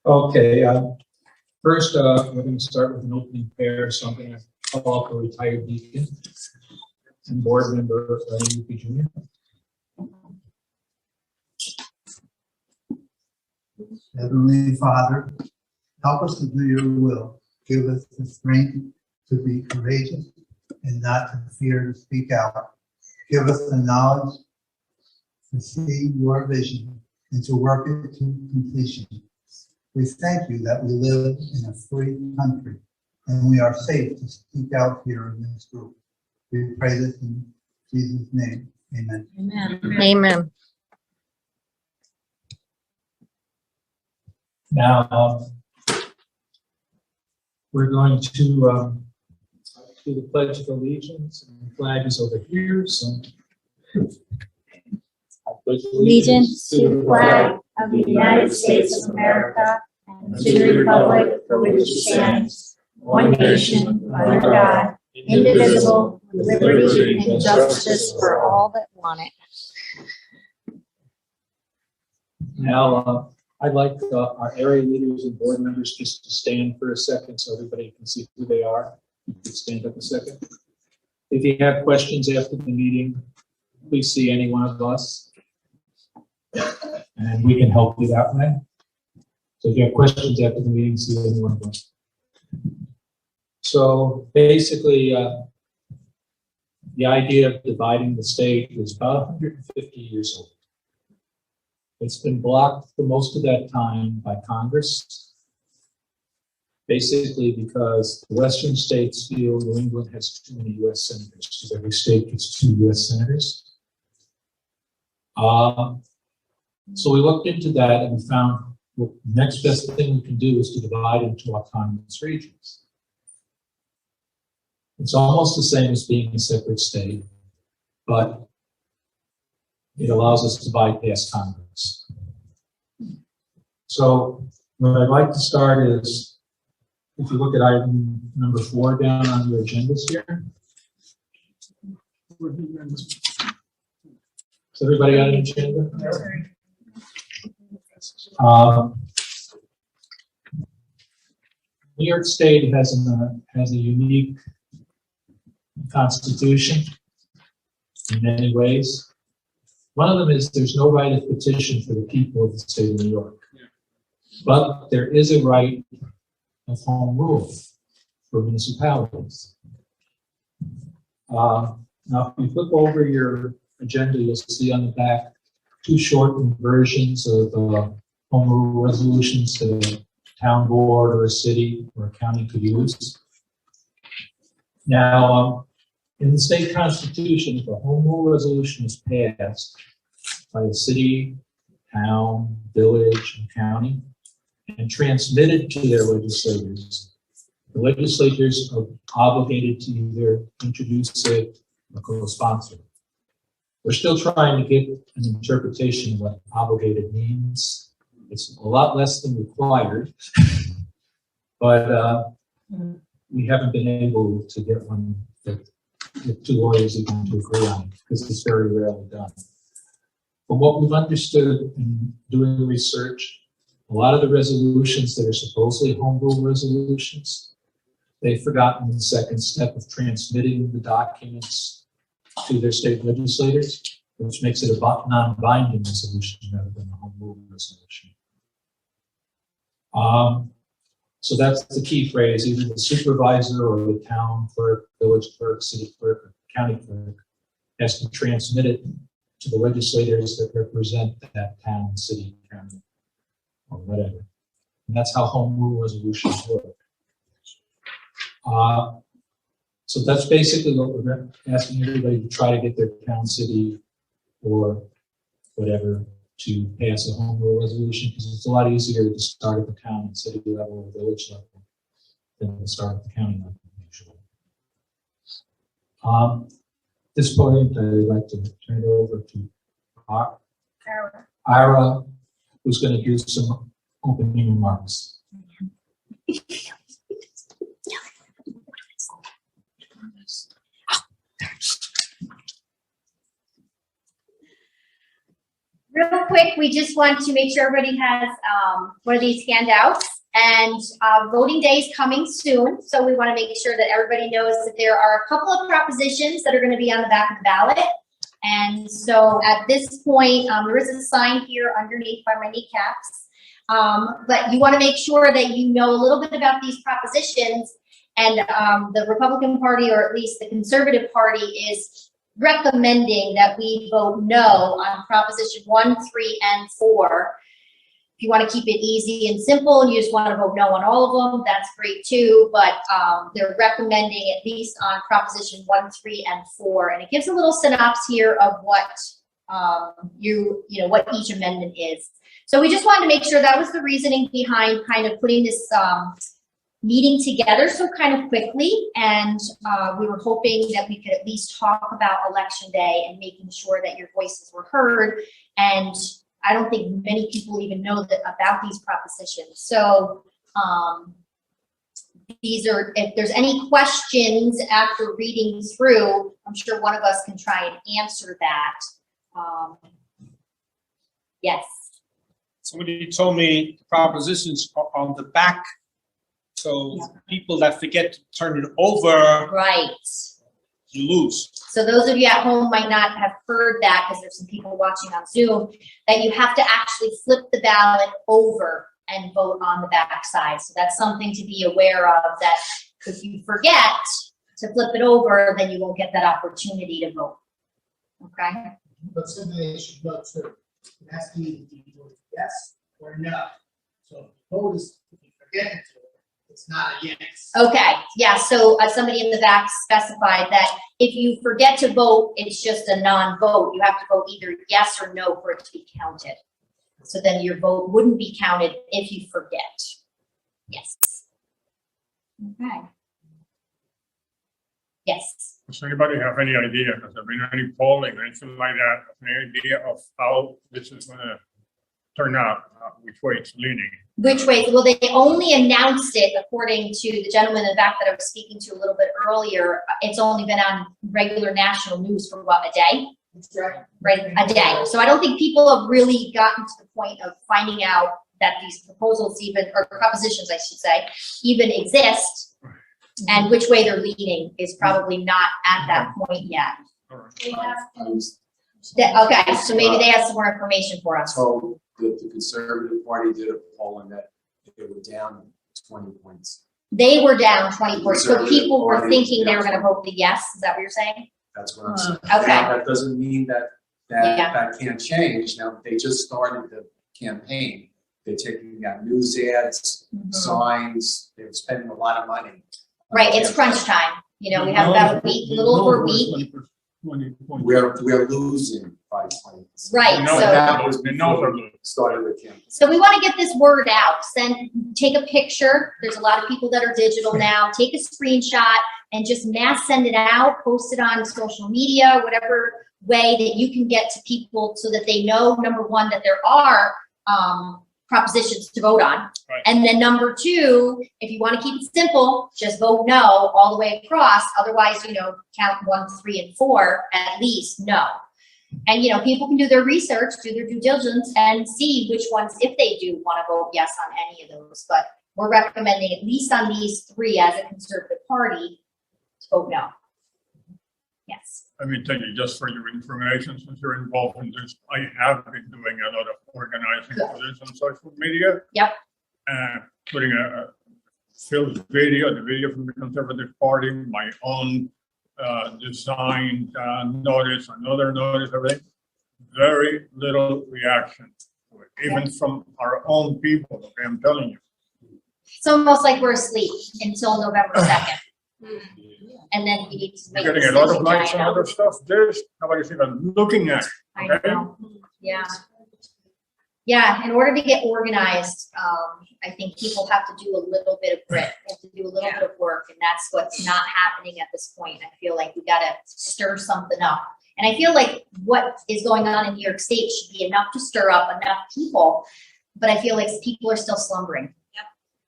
Okay, first we're going to start with an opening prayer, so I'm going to call up a retired deacon and board member, UP Jr. Heavenly Father, help us to do your will. Give us the strength to be courageous and not to fear to speak out. Give us the knowledge to see your vision and to work it to completion. We thank you that we live in a free country and we are safe to speak out here in this group. We pray this in Jesus' name. Amen. Amen. Amen. Now, we're going to do the Pledge of Allegiance, and the flag is over here, so. I pledge Allegiance to the flag of the United States of America and to the republic for which it stands, one nation, under God, indivisible, with liberty and justice for all that want it. Now, I'd like our area leaders and board members just to stand for a second so everybody can see who they are. You can stand up a second. If you have questions after the meeting, please see any one of us, and we can help you that way. So if you have questions after the meeting, see any one of us. So basically, the idea of dividing the state is about 150 years old. It's been blocked for most of that time by Congress, basically because the western states feel New England has too many U.S. senators, because every state gets 2 U.S. senators. So we looked into that and we found the next best thing we can do is to divide into autonomous regions. It's almost the same as being a separate state, but it allows us to bypass Congress. So what I'd like to start is, if you look at item number 4 down on your agendas here. Has everybody got an agenda? New York State has a unique constitution in many ways. One of them is there's no right of petition for the people of the state of New York. But there is a right of home rule for municipalities. Now, if you flip over your agenda, you'll see on the back 2 shortened versions of home rule resolutions that a town board or a city or a county could use. Now, in the state constitution, if a home rule resolution is passed by a city, town, village, and county, and transmitted to their legislators, the legislators are obligated to either introduce it or co-sponsor it. We're still trying to get an interpretation of what obligated means. It's a lot less than required, but we haven't been able to get one that 2 lawyers even to agree on, because it's very rarely done. But what we've understood in doing the research, a lot of the resolutions that are supposedly home rule resolutions, they've forgotten the second step of transmitting the documents to their state legislators, which makes it a non-binding resolution rather than a home rule resolution. So that's the key phrase. Either the supervisor or the town clerk, village clerk, city clerk, or county clerk has to transmit it to the legislators that represent that town, city, county, or whatever. And that's how home rule resolutions work. So that's basically what we're asking everybody to try to get their town, city, or whatever to pass a home rule resolution, because it's a lot easier to start at the town and city level or village level than to start at the county level usually. At this point, I'd like to turn it over to Ira, who's going to do some opening remarks. Real quick, we just want to make sure everybody has one of these handouts. And voting day is coming soon, so we want to make sure that everybody knows that there are a couple of propositions that are going to be on the back of the ballot. And so at this point, there is a sign here underneath by my kneecaps. But you want to make sure that you know a little bit about these propositions. And the Republican Party, or at least the Conservative Party, is recommending that we vote no on Proposition 1, 3, and 4. If you want to keep it easy and simple and you just want to vote no on all of them, that's great too. But they're recommending at least on Proposition 1, 3, and 4. And it gives a little synopsis here of what what each amendment is. So we just wanted to make sure that was the reasoning behind kind of putting this meeting together so kind of quickly. And we were hoping that we could at least talk about Election Day and making sure that your voices were heard. And I don't think many people even know about these propositions. So if there's any questions after reading through, I'm sure one of us can try and answer that. Yes. Somebody told me the propositions are on the back, so people that forget to turn it over, Right. you lose. So those of you at home might not have heard that, because there's some people watching on Zoom, that you have to actually flip the ballot over and vote on the back side. So that's something to be aware of, that if you forget to flip it over, then you won't get that opportunity to vote. Okay? But somebody should vote too. It has to either be yes or no. So if the vote is, if you forget to do it, it's not a yes. Okay, yeah, so somebody in the back specified that if you forget to vote, it's just a non-vote. You have to vote either yes or no for it to be counted. So then your vote wouldn't be counted if you forget. Yes. Okay. Yes. Does anybody have any idea, has there been any polling or anything like that, any idea of how this is gonna turn out, which way it's leaning? Which way? Well, they only announced it, according to the gentleman in the back that I was speaking to a little bit earlier. It's only been on regular national news for what, a day? Right, a day. So I don't think people have really gotten to the point of finding out that these proposals even, or propositions, I should say, even exist, and which way they're leaning is probably not at that point yet. All right. Okay, so maybe they have some more information for us. So the Conservative Party did a poll and that they were down 20 points. They were down 20 points, so Conservative people were Party, thinking they were yeah. gonna vote the yes, is that what you're saying? That's what I'm saying. Okay. Now, that doesn't mean that Yeah. that can't change. Now, they just started the campaign. They're taking out news ads, signs, they're spending a lot of money. Right, it's crunch time, we have about a week, a little over a week. 20 points. We're losing 5 points. Right, No, so, That was The no's are before losing. we started the campaign. so we wanna get this word out, take a picture, there's a lot of people that are digital now, take a screenshot and just mass send it out, post it on social media, whatever way that you can get to people so that they know, number one, that there are, propositions to vote on. Right. And then number two, if you want to keep it simple, just vote no all the way across. Otherwise, count 1, 3, and 4, at least no. And, people can do their research, do their due diligence and see which ones, if they do want to vote yes on any of those. But we're recommending at least on these 3 as a Conservative Party to vote no. Yes. Let me tell you, just for your information, since you're involved in this, I have been doing a lot of organizing for this on social media. Yep. Putting a Phil's video, the video from the Conservative Party, my own designed notice, another notice, everything. Very little reaction to it, even from our own people, okay, I'm telling you. It's almost like we're asleep until November 2nd. And then we need to make You're a getting a lot decision. of likes I and know. other stuff. There's nobody's even looking at it. I Okay? know. Yeah. Yeah, in order to get organized, I think people have to do a little bit of grit, they have to do a little bit of work, and that's what's not happening at this point. I feel like we gotta stir something up. And I feel like what is going on in New York State should be enough to stir up enough people, but I feel like people are still slumbering.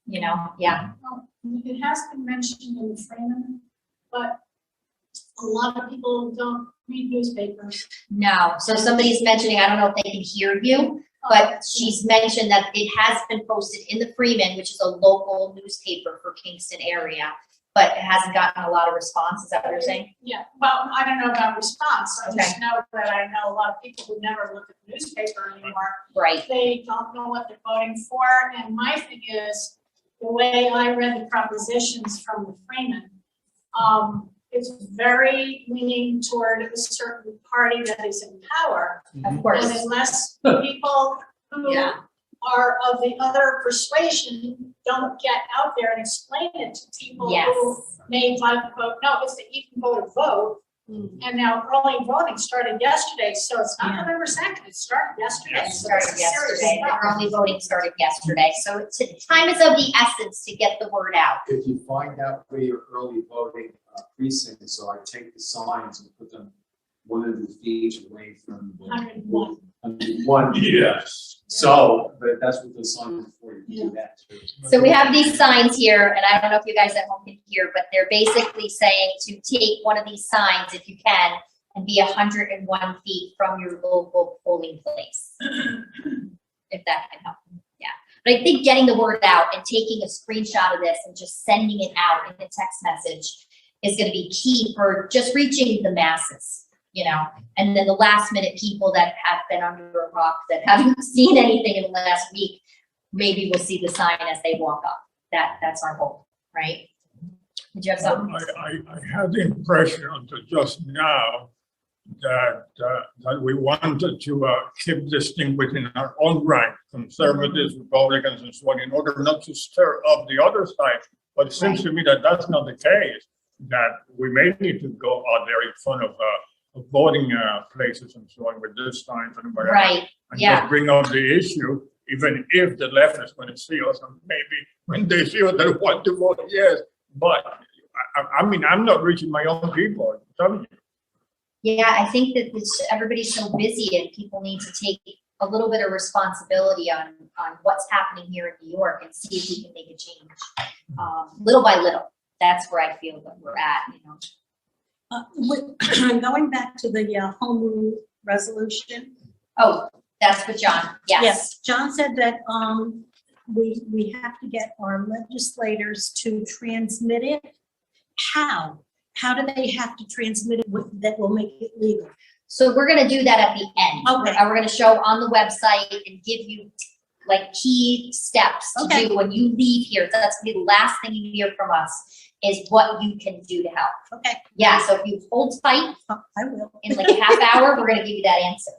Yep. Yeah. Well, it has been mentioned in the framing, but A lot of people don't read newspapers. No, so somebody's mentioning, I don't know if they can hear you, but she's mentioned that it has been posted in the Freeman, which is a local newspaper for Kingston area, but it hasn't gotten a lot of response. Is that what you're saying? Yeah, well, I don't know about response. I just Okay. know that I know a lot of people who never look at the newspaper anymore. Right. They don't know what they're voting for. And my thing is, the way I read the propositions from the Freeman, it's very leaning toward a certain party that is in power. Of And course. unless people who Yeah. are of the other persuasion don't get out there and explain it to people Yes. who may vote, no, it's that you can go to vote. And now early voting started yesterday, so it's not November 2nd, it started yesterday. It So started it's serious yesterday. The stuff. early voting started yesterday. So time is of the essence to get the word out. If you find out where your early voting precincts are, take the signs and put them 100 feet away from the 101. 101. Yes. So, but that's what the signs are for, you can do that too. So we have these signs here, and I don't know if you guys at home can hear, but they're basically saying to take one of these signs, if you can, and be 101 feet from your local polling place. If that can help, yeah. But I think getting the word out and taking a screenshot of this and just sending it out in a text message is gonna be key for just reaching the masses, you know? And then the last minute people that have been under a rock, that haven't seen anything in the last week, maybe will see the sign as they walk up. That's our hope, right? Did you have something? I had the impression until just now that we wanted to keep this thing within our own rank, conservatives, Republicans, and so on, in order not to stir up the other side. But it seems to me that that's not the case, that we may need to go out there in front of voting places and so on with this signs and whatever. Right, And yeah. just bring up the issue, even if the left is going to see us, and maybe when they see us, they want to vote yes. But I mean, I'm not reaching my own people, I'm telling you. Yeah, I think that everybody's so busy and people need to take a little bit of responsibility on what's happening here in New York and see if we can make a change, little by little. That's where I feel that we're at, you know. Going back to the home rule resolution. Oh, that's what John, yes. John said that we have to get our legislators to transmit it. How? How do they have to transmit it that will make it legal? So we're gonna do that at the end. Okay. We're gonna show on the website and give you like key steps to Okay. do when you leave here. That's gonna be the last thing you hear from us, is what you can do to help. Okay, Yeah, so if you hold tight, I will. in like a half hour, we're gonna give you that answer.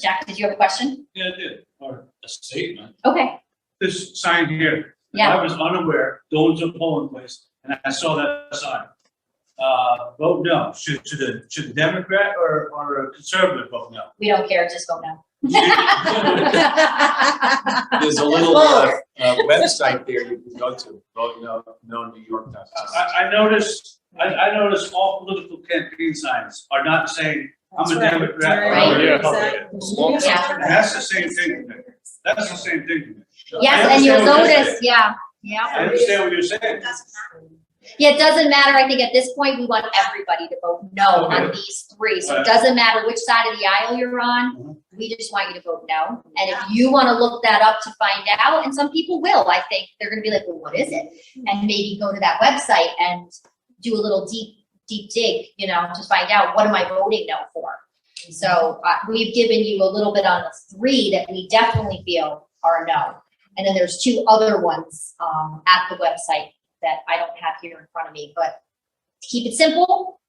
Jack, did you have a question? Yeah, I did, or a statement. Okay, This sign here, Yeah. I was unaware, going to a polling place, and I saw that sign. Vote no, should the Democrat or a conservative vote no? we don't care, just vote no. There's a little website there you can go to, votenonewyork.com. I noticed all political campaign signs are not saying, I'm a That's right. Democrat or Right. I'm a Yeah. Republican. Yeah. And that's the same thing to me. That's the same thing to me. Yes, I and you'll understand what you're notice, yeah, I understand what you're saying. Yeah, it doesn't matter, I think at this point, we want everybody to vote no on Okay. these three, so it Right. doesn't matter which side of the aisle you're on, we just want you to vote no. And if you wanna look that up to find out, and some people will, I think, they're gonna be like, well, what is it? And maybe go to that website and do a little deep dig, you know, to find out, what am I voting no for? So, we've given you a little bit on the three that we definitely feel are no. And then there's two other ones, at the website that I don't have here in front of me, but to keep it simple,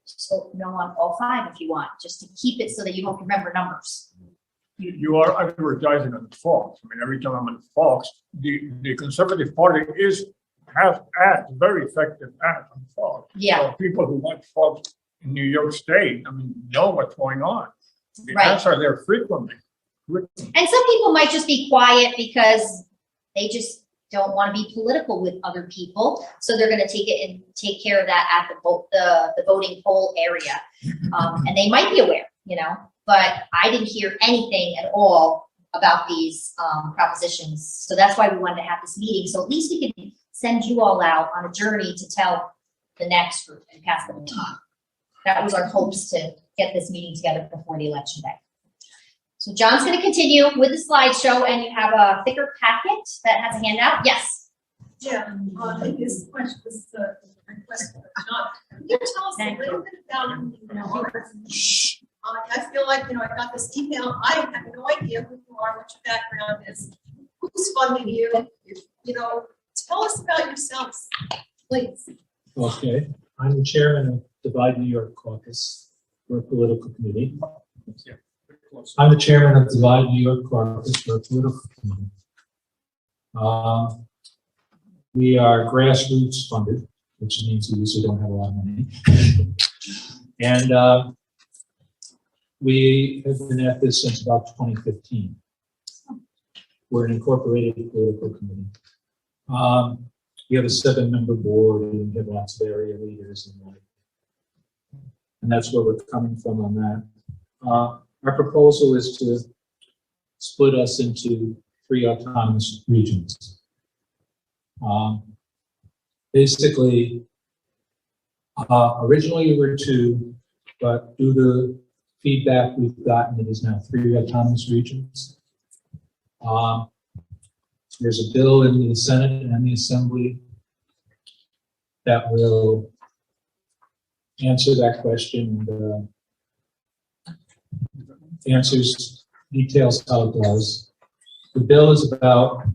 just vote no on all five if you want, just to keep it so that you don't remember numbers. You are advertising on Fox. I mean, every time I'm on Fox, the Conservative Party has ads, very effective ads on Fox. Yeah. So people who watch Fox in New York State, I mean, know what's going on. The Right. ads are there frequently. And some people might just be quiet because they just don't want to be political with other people, so they're gonna take it and take care of that at the voting poll area. And they might be aware, you know, but I didn't hear anything at all about these propositions. So that's why we wanted to have this meeting, so at least we can send you all out on a journey to tell the next group and pass the baton. That was our hopes to get this meeting together before the election day. So John's going to continue with the slideshow, and you have a thicker packet that has a handout. Yes. Yeah, this question, this request for John. Can you tell us a little bit about, I feel like, I got this email. I have no idea who you are, what your background is, who's funding you. Tell us about yourselves, please. Okay, I'm the chairman of Divide New York Caucus, for a political committee. I'm the chairman of Divide New York Caucus, for a political committee. We are grassroots funded, which means we usually don't have a lot of money. And we have been at this since about 2015. We're an incorporated political committee. We have a 7-member board, and we have lots of area leaders and like. And that's where we're coming from on that. Our proposal is to split us into 3 autonomous regions. Basically, originally we were 2, but due to feedback we've gotten, it is now 3 autonomous regions. There's a bill in the Senate and the Assembly that will answer that question and details how it does. The bill is about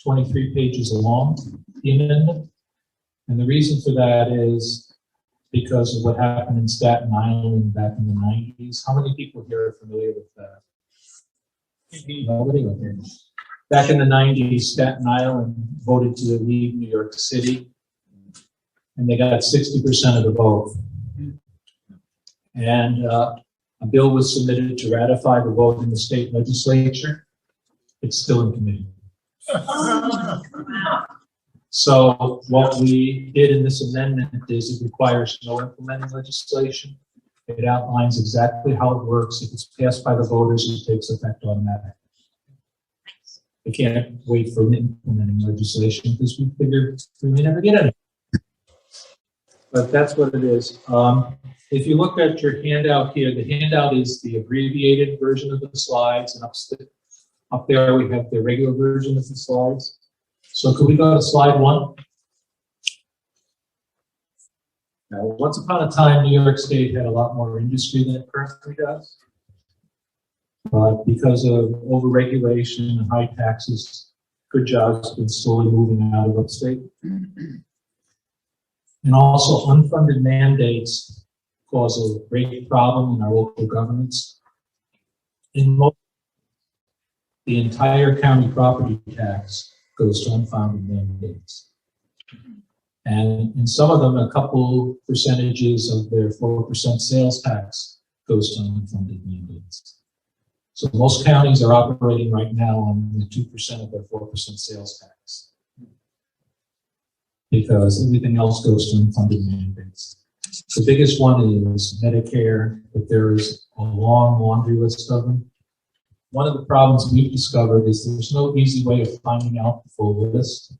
23 pages long, the amendment. And the reason for that is because of what happened in Staten Island back in the 90s. How many people here are familiar with that? Nobody? Okay. Back in the 90s, Staten Island voted to leave New York City, and they got 60% of the vote. And a bill was submitted to ratify the vote in the state legislature. It's still in committee. So what we did in this amendment is it requires no implementing legislation. It outlines exactly how it works. If it's passed by the voters, it takes effect automatically. We can't wait for implementing legislation because we figured we may never get any. But that's what it is. If you look at your handout here, the handout is the abbreviated version of the slides, and up there we have the regular version of the slides. So could we go to slide 1? Now, once upon a time, New York State had a lot more industry than it currently does. But because of overregulation and high taxes, good jobs have been slowly moving out of upstate. And also unfunded mandates cause a great problem in our local governments. In most, the entire county property tax goes to unfunded mandates. And in some of them, a couple percentages of their 4% sales tax goes to unfunded mandates. So most counties are operating right now on the 2% of their 4% sales tax, because everything else goes to unfunded mandates. The biggest one is Medicare, but there is a long laundry list of them. One of the problems we've discovered is there's no easy way of finding out the full list.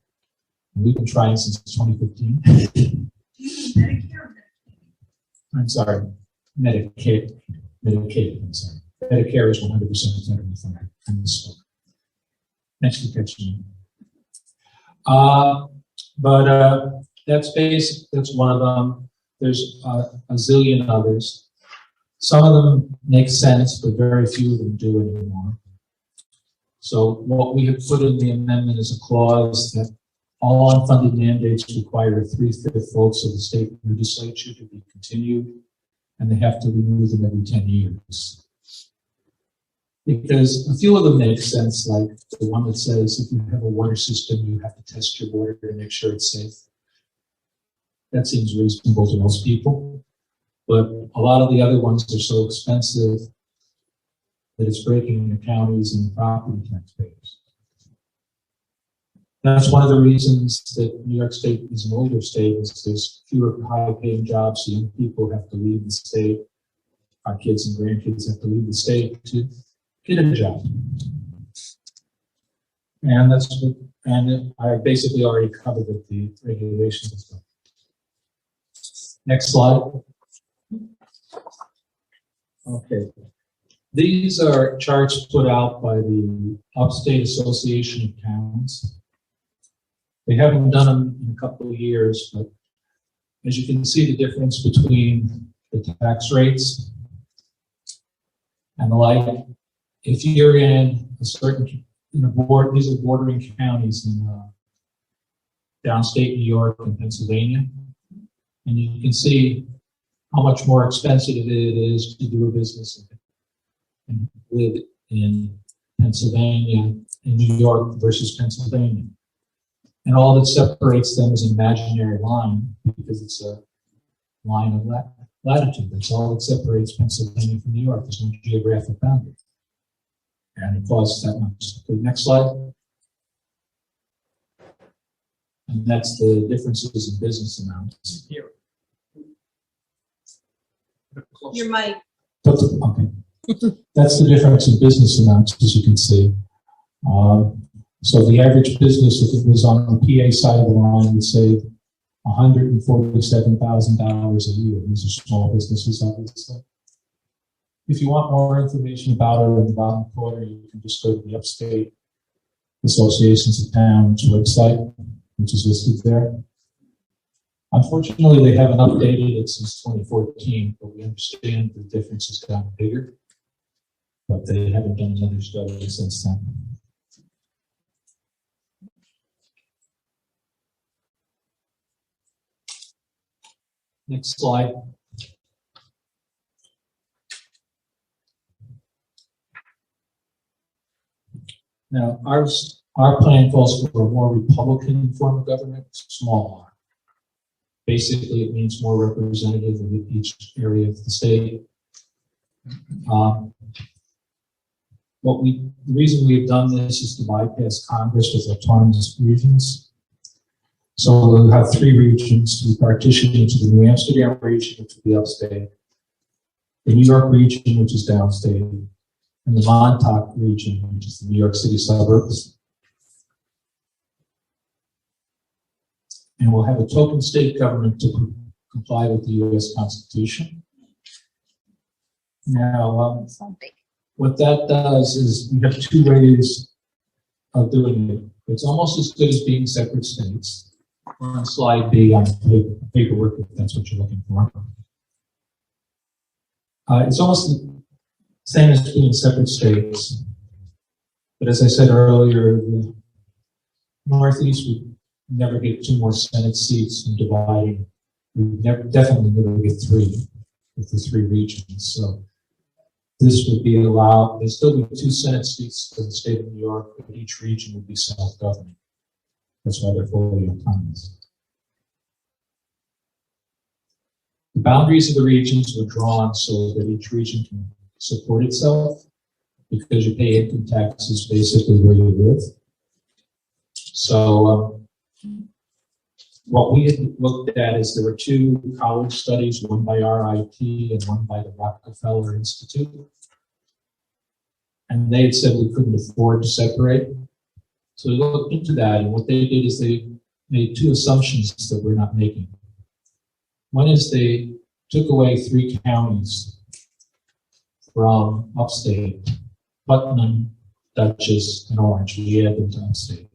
And we've been trying since 2015. Medicare? I'm sorry, Medicaid, I'm sorry. Medicare is 100% federally funded. I misspoke. Next to catch me. That's basic. That's one of them. There's a zillion others. Some of them make sense, but very few of them do anymore. So what we have put in the amendment is a clause that all unfunded mandates require 3/5 votes of the state legislature to be continued, and they have to renew them every 10 years. Because a few of them make sense, like the one that says if you have a water system, you have to test your water to make sure it's safe. That seems reasonable to most people. But a lot of the other ones are so expensive that it's breaking the counties and the property taxpayers. That's one of the reasons that New York State is an older state, is there's fewer high-paying jobs, so young people have to leave the state. Our kids and grandkids have to leave the state to get a job. And that's what, and I basically already covered the regulations and stuff. Next slide. Okay. These are charts put out by the Upstate Association of Towns. They haven't done them in a couple of years, but as you can see, the difference between the tax rates and the like. If you're in a certain, these are bordering counties in downstate New York and Pennsylvania, and you can see how much more expensive it is to do a business and live in Pennsylvania, in New York versus Pennsylvania. And all that separates them is an imaginary line, because it's a line of latitude. That's all that separates Pennsylvania from New York. There's no geographic boundary. And it costs that much. The next slide. And that's the differences in business amounts. Here. Your mic. Okay. That's the difference in business amounts, as you can see. So the average business, if it was on the PA side of the line, would save $147,000 a year. These are small businesses, obviously. If you want more information about it in the bottom corner, you can just go to the Upstate Associations of Towns website, which is listed there. Unfortunately, they haven't updated it since 2014, but we understand the difference has gotten bigger. But they haven't done another study since then. Next slide. Now, our plan calls for a more Republican form of government, small r. Basically, it means more representative of each area of the state. The reason we've done this is to bypass Congress with autonomous regions. So we'll have 3 regions. We partition into the New Amsterdam region, which will be upstate, the New York region, which is downstate, and the Montauk region, which is the New York City suburbs. And we'll have a token state government to comply with the U.S. Constitution. Now, what that does is we have 2 ways of doing it. It's almost as good as being separate states. We're on slide B on paperwork, if that's what you're looking for. It's almost the same as being separate states. But as I said earlier, the Northeast would never get 2 more Senate seats from dividing. We definitely never get 3 with the 3 regions. So this would be allowed. There'd still be 2 Senate seats for the state of New York, but each region would be self-governing. That's why they're fully autonomous. The boundaries of the regions were drawn so that each region can support itself, because you pay income taxes basically where you live. So what we had looked at is there were 2 college studies, one by RIT and one by the Rockefeller Institute. And they had said we couldn't afford to separate. So we looked into that, and what they did is they made 2 assumptions that we're not making. One is they took away 3 counties from upstate: Putnam, Dutchess, and Orange. We add them to upstate,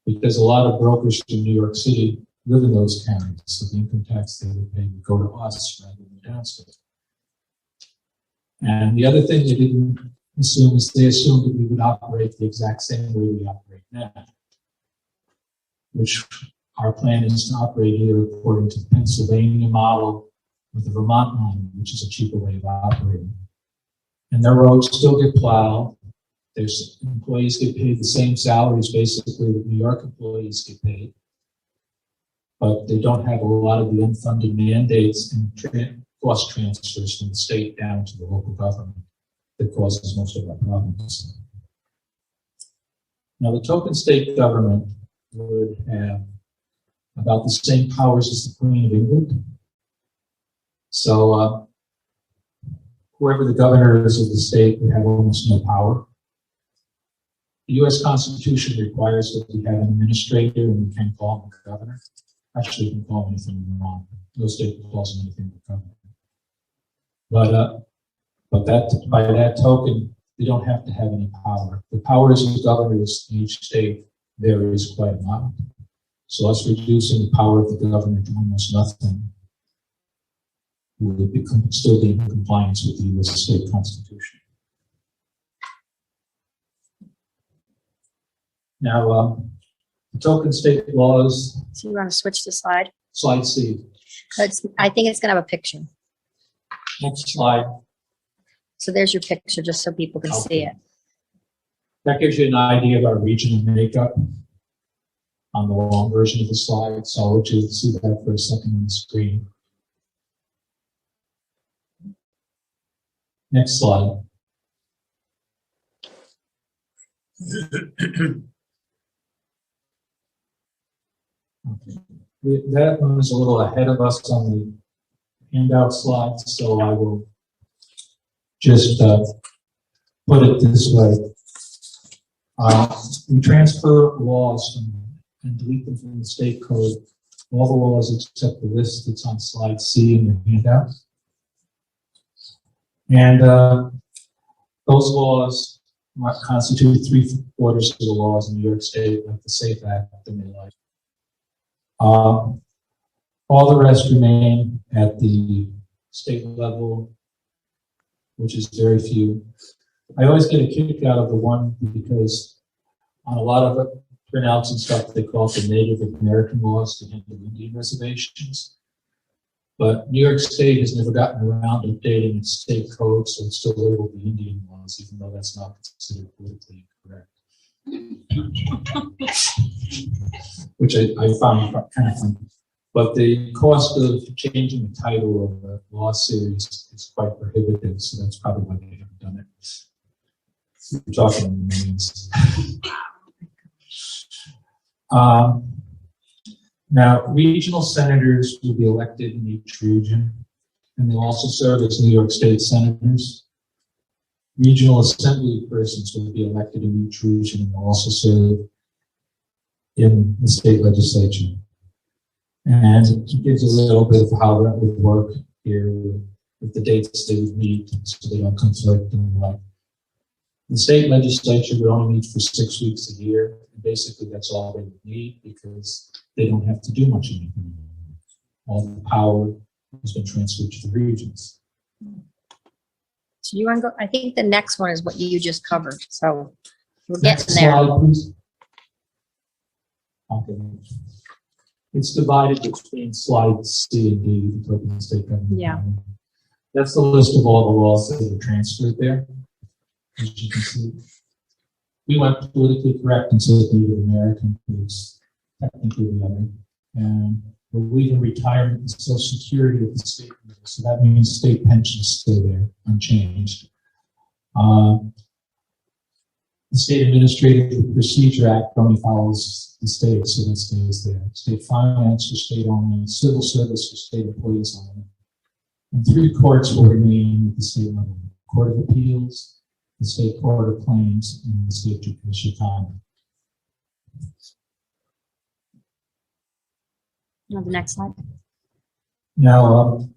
because a lot of brokers from New York City live in those counties, so the income tax they would pay would go to us rather than downstate. And the other thing they didn't assume is they assumed that we would operate the exact same way we operate now, which our plan is to operate either according to the Pennsylvania model or the Vermont model, which is a cheaper way of operating. And their roads still get plowed. Their employees get paid the same salaries basically that New York employees get paid, but they don't have a lot of the unfunded mandates and cost transfers from the state down to the local government that causes most of our problems. Now, the token state government would have about the same powers as the Queen of England. So whoever the governor is of the state would have almost no power. The U.S. Constitution requires that we have an administrator, and we can call him the governor. actually can call anything wrong. No state calls anything recoverable. But that, by that token, they don't have to have any power. The powers of governors in each state varies quite a lot. So us reducing the power of the governor to almost nothing would still be in compliance with the U.S. state constitution. Now, the token state laws, So you want to switch the slide? slide C. I think it's gonna have a picture. Next slide. So there's your picture, just so people can see it. That gives you an idea of our regional makeup on the long version of the slide. So I'll let you see that for a second on the screen. Next slide. Okay. That one is a little ahead of us on the handout slide, so I will just put it this way. We transfer laws and delete them from the state code, all the laws except the list that's on slide C in your handout. And those laws constitute 3/4 of the laws in New York State, like the SAFE Act and the like. All the rest remain at the state level, which is very few. I always get a kick out of the one because on a lot of printouts and stuff, they call it the Native American laws to handle Indian reservations. But New York State has never gotten around to updating its state code, so it's still labeled the Indian laws, even though that's not considered politically incorrect. Which I found kind of funny. But the cost of changing the title of the law series is quite prohibitive, so that's probably why they haven't done it. We're talking millions. Now, regional senators will be elected in each region, and they'll also serve as New York State senators. Regional assembly persons will be elected in each region and will also serve in the state legislature. And it gives a little bit of how that would work here with the dates they would meet so they don't conflict and the like. The state legislature would only meet for 6 weeks a year. And basically, that's all they would need because they don't have to do much anything. All the power has been transferred to the regions. So you want to go, I think the next one is what you just covered, so we're Next getting there. slide, please. Okay. It's divided between slides C and D, the token state government. Yeah. That's the list of all the laws that are transferred there. As you can see, we went politically correct and said Native American, it's technically the other. And we're leaving retirement and Social Security at the state level, so that means state pensions stay there unchanged. The State Administrative Procedure Act only follows the state, so that stays there. State finance for state only, civil service for state employees only. And 3 courts will remain at the state level: Court of Appeals, the State Court of Claims, and the State Judicial Council. The next slide. Now,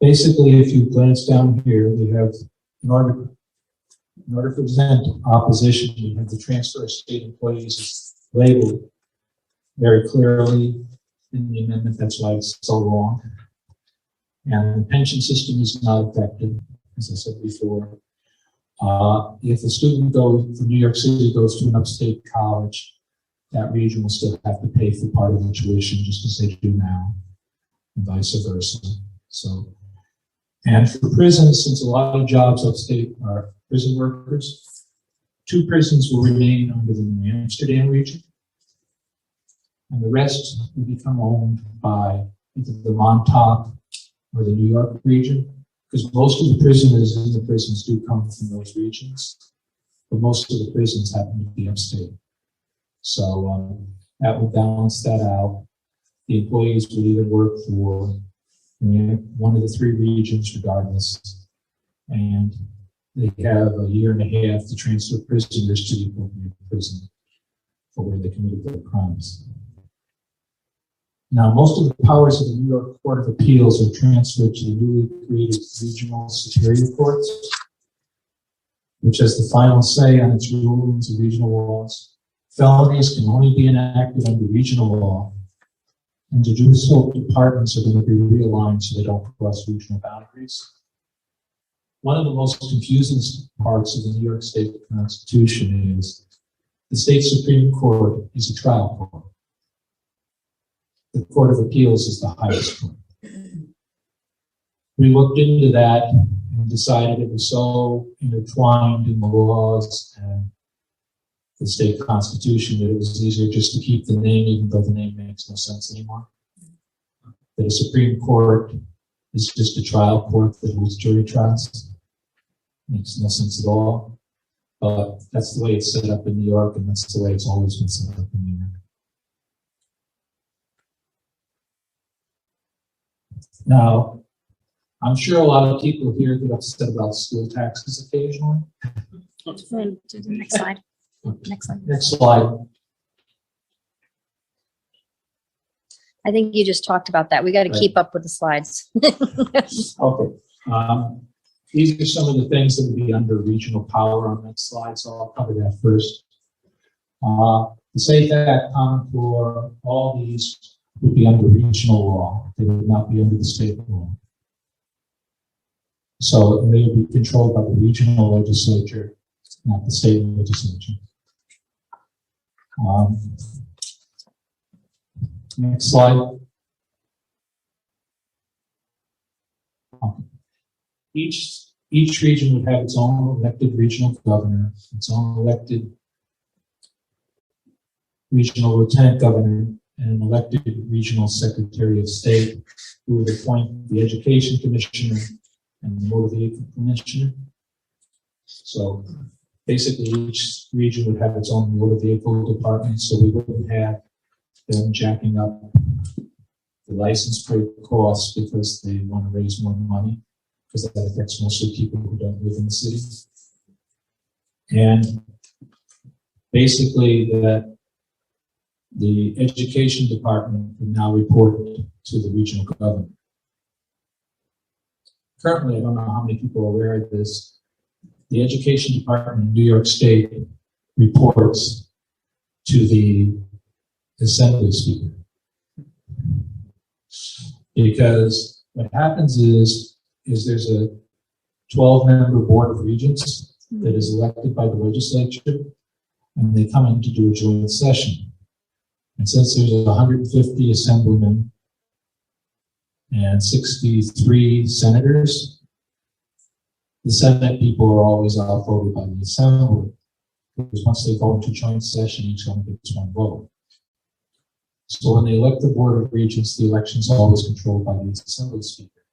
basically, if you glance down here, we have, in order to present opposition, we have the transfer of state employees labeled very clearly in the amendment. That's why it's so long. And the pension system is not affected, as I said before. If a student goes from New York City goes to an upstate college, that region will still have to pay for part of the tuition, just as they do now, and vice versa. So, and for prisons, since a lot of jobs upstate are prison workers, 2 prisons will remain under the New Amsterdam region, and the rest will become owned by either the Montauk or the New York region, because most of the prisoners in the prisons do come from those regions, but most of the prisons happen to be upstate. So that will balance that out. The employees will either work for one of the 3 regions regardless, and they have a year and a half to transfer prisoners to the appropriate prison for where they committed their crimes. Now, most of the powers of the New York Court of Appeals are transferred to the newly created Regional Superior Courts, which has the final say on its rulings of regional laws. Felonies can only be enacted under regional law, and the judicial departments are going to be realigned so they don't cross regional boundaries. One of the most confusing parts of the New York State Constitution is the state Supreme Court is a trial court. The Court of Appeals is the highest court. We looked into that and decided it was so intertwined in the laws and the state constitution that it was easier just to keep the name, even though the name makes no sense anymore. That a Supreme Court is just a trial court that holds jury trials. Makes no sense at all. But that's the way it's set up in New York, and that's the way it's always been set up in New York. Now, I'm sure a lot of people here get upset about school taxes occasionally. To the next slide. Next slide. Next slide. I think you just talked about that. We got to Right. keep up with the slides. Okay. These are some of the things that would be under regional power on that slide, so I'll cover that first. The SAFE Act, Common Core, all these would be under regional law. They would not be under the state law. So they would be controlled by the regional legislature, not the state legislature. Next slide. Each region would have its own elected regional governor, its own elected regional lieutenant governor, and an elected regional secretary of state who would appoint the education commissioner and the motor vehicle commissioner. So basically each region would have its own motor vehicle department, so we wouldn't have them jacking up the license plate costs because they want to raise more money, because that affects mostly people who don't live in the city. And basically that the education department would now report to the regional governor. Currently, I don't know how many people are aware of this, the education department in New York State reports to the assembly speaker. Because what happens is there's a 12-member board of regents that is elected by the legislature, and they come in to do a joint session. And since there's 150 assemblymen and 63 senators, the Senate people are always outvoted by the assembly, because once they go into joint session, each one gets one vote. So when they elect the board of regents, the election is always controlled by the assembly speaker.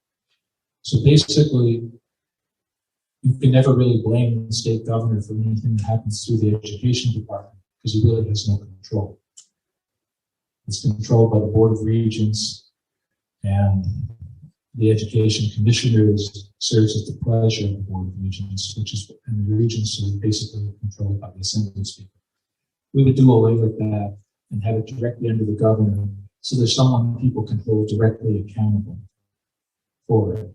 So basically, you can never really blame the state governor for anything that happens through the education department, because he really has no control. It's controlled by the board of regents, and the education commissioner serves at the pleasure of the board of regents, and the regents are basically controlled by the assembly speaker. We would do away with that and have it directly under the governor, so there's someone people can hold directly accountable for it.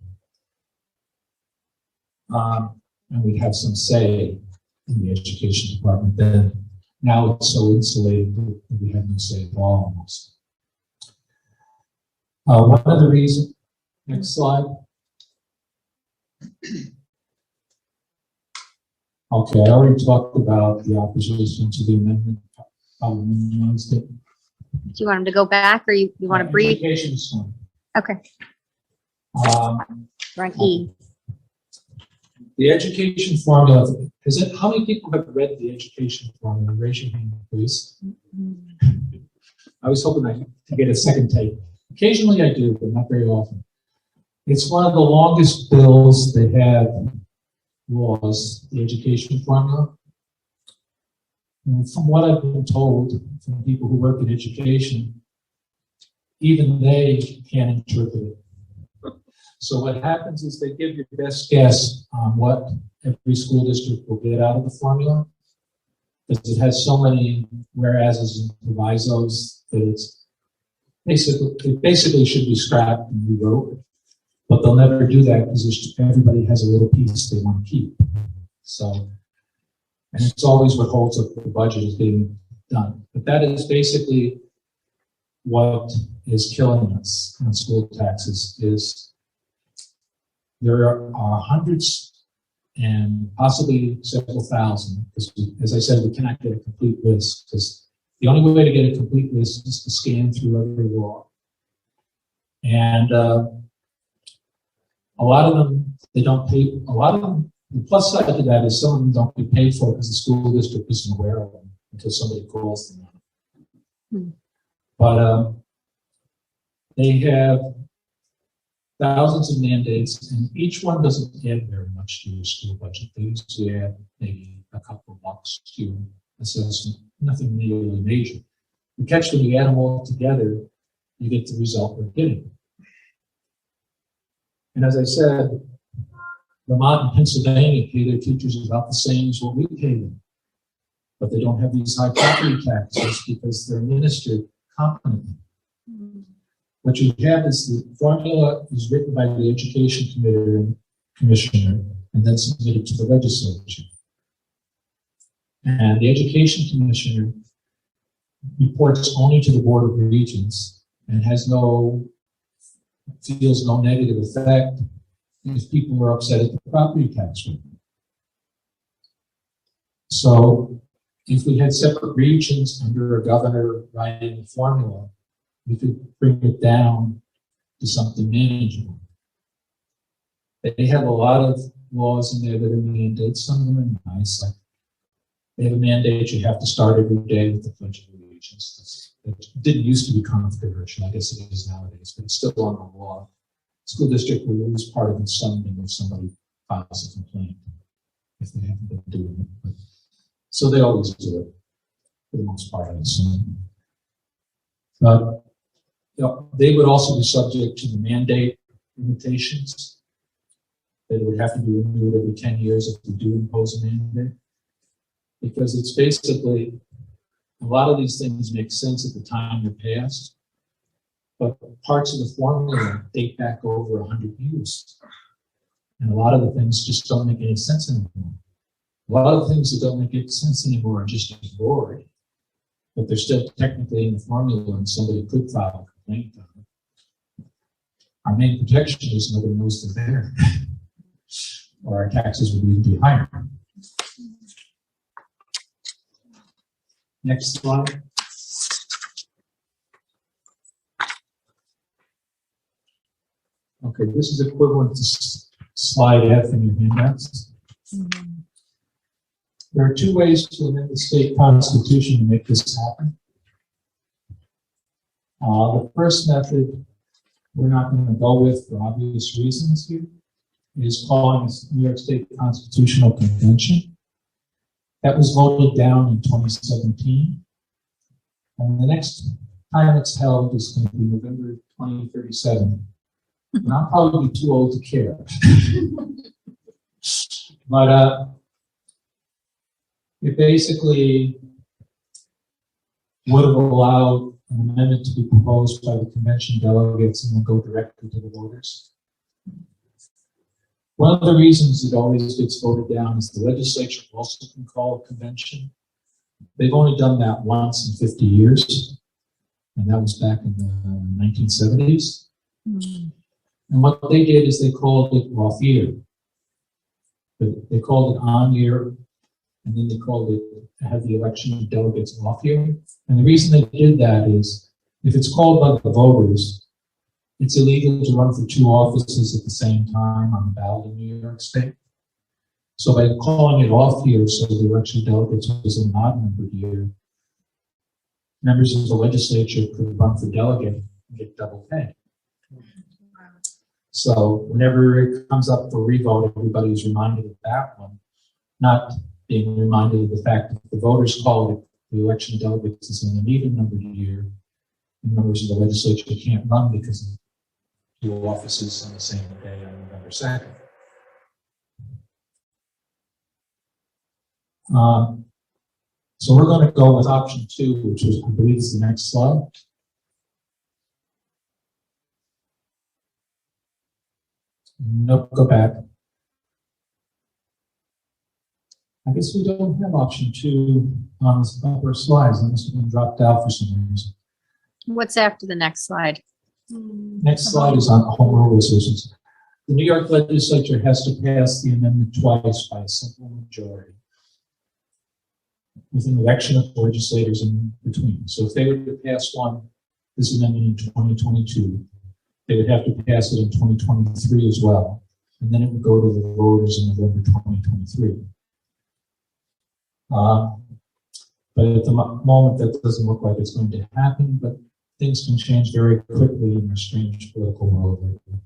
And we'd have some say in the education department then. Now it's so insulated that we have no say at all almost. One other reason, next slide. Okay, I already talked about the opposition to the amendment. Do you want him to go back, or you want to brief? Education is fine. Okay. We're on E. The education formula, how many people have read the education formula? Raise your hand, please. I was hoping to get a second take. Occasionally I do, but not very often. It's one of the longest bills that have laws, the education formula. And from what I've been told from people who work in education, even they can't interpret it. So what happens is they give your best guess on what every school district will get out of the formula, because it has so many whereases and provisos that it basically should be scrapped and rewrote, but they'll never do that because everybody has a little piece they want to keep. So, and it's always what holds up the budget is being done. But that is basically what is killing us on school taxes is there are hundreds and possibly several thousand, because as I said, we cannot get a complete list, because the only way to get a complete list is to scan through every law. And a lot of them, they don't pay, a lot of them, the plus side to that is some of them don't get paid for because the school district isn't aware of them until somebody calls them on it. But they have thousands of mandates, and each one doesn't add very much to your school budget. They usually add maybe a couple of bucks to your assessment, nothing really major. The catch when you add them all together, you get the result we're getting. And as I said, Vermont and Pennsylvania pay their teachers about the same as what we pay them. But they don't have these high property taxes because they're administered competently. What you have is the formula is written by the education commissioner and then submitted to the legislature. And the education commissioner reports only to the Board of Regents and feels no negative effect if people are upset at the property tax rate. So if we had separate regions under a governor writing the formula, we could bring it down to something manageable. They have a lot of laws in there that are mandates. Some of them are nice. Like they have a mandate you have to start every day with the Pledge of Allegiance. It didn't used to be controversial. I guess it is nowadays, but it's still on the law. School district will lose part of its funding if somebody files a complaint if they haven't been doing it. But, so they always do it for the most part, I assume. But they would also be subject to the mandate limitations. They would have to be renewed every 10 years if we do impose a mandate. Because it's basically, a lot of these things make sense at the time they're passed, but parts of the formula date back over 100 years. And a lot of the things just don't make any sense anymore. A lot of the things that don't make any sense anymore are just ignored, but they're still technically in the formula and somebody could file a complaint on it. Our main protection is nobody knows they're there, or our taxes would even be higher. Next slide. Okay, this is equivalent to slide F in your handouts. There are two ways to amend the state constitution to make this happen. The first method we're not going to go with for obvious reasons here is calling the New York State Constitutional Convention. That was voted down in 2017. And the next time it's held is going to be November 2037. And I'll probably be too old to care. But it basically would have allowed an amendment to be proposed by the convention delegates and then go directly to the voters. One of the reasons it always gets voted down is the legislature also can call a convention. They've only done that once in 50 years, and that was back in the 1970s. And what they did is they called it off year. But they called it on year, and then they called it, had the election of delegates off year. And the reason they did that is, if it's called by the voters, it's illegal to run for two offices at the same time on the ballot in New York State. So by calling it off year, so the election of delegates was an odd numbered year, members of the legislature could run for delegate and get double pay. So whenever it comes up for revote, everybody's reminded of that one, not being reminded of the fact that the voters called it the election of delegates is in an even numbered year, and members of the legislature can't run because of two offices on the same day on November 2nd. So we're going to go with option 2, which is, I believe, is the next slide. Nope, go back. I guess we don't have option 2 on this upper slides. That must have been dropped out for some reason. What's after the next slide? Next slide is on home rule resolutions. The New York legislature has to pass the amendment twice by a simple majority, with an election of legislators in between. So if they were to pass this amendment in 2022, they would have to pass it in 2023 as well, and then it would go to the voters in November 2023. But at the moment, that doesn't look like it's going to happen, but things can change very quickly in our strange political world lately.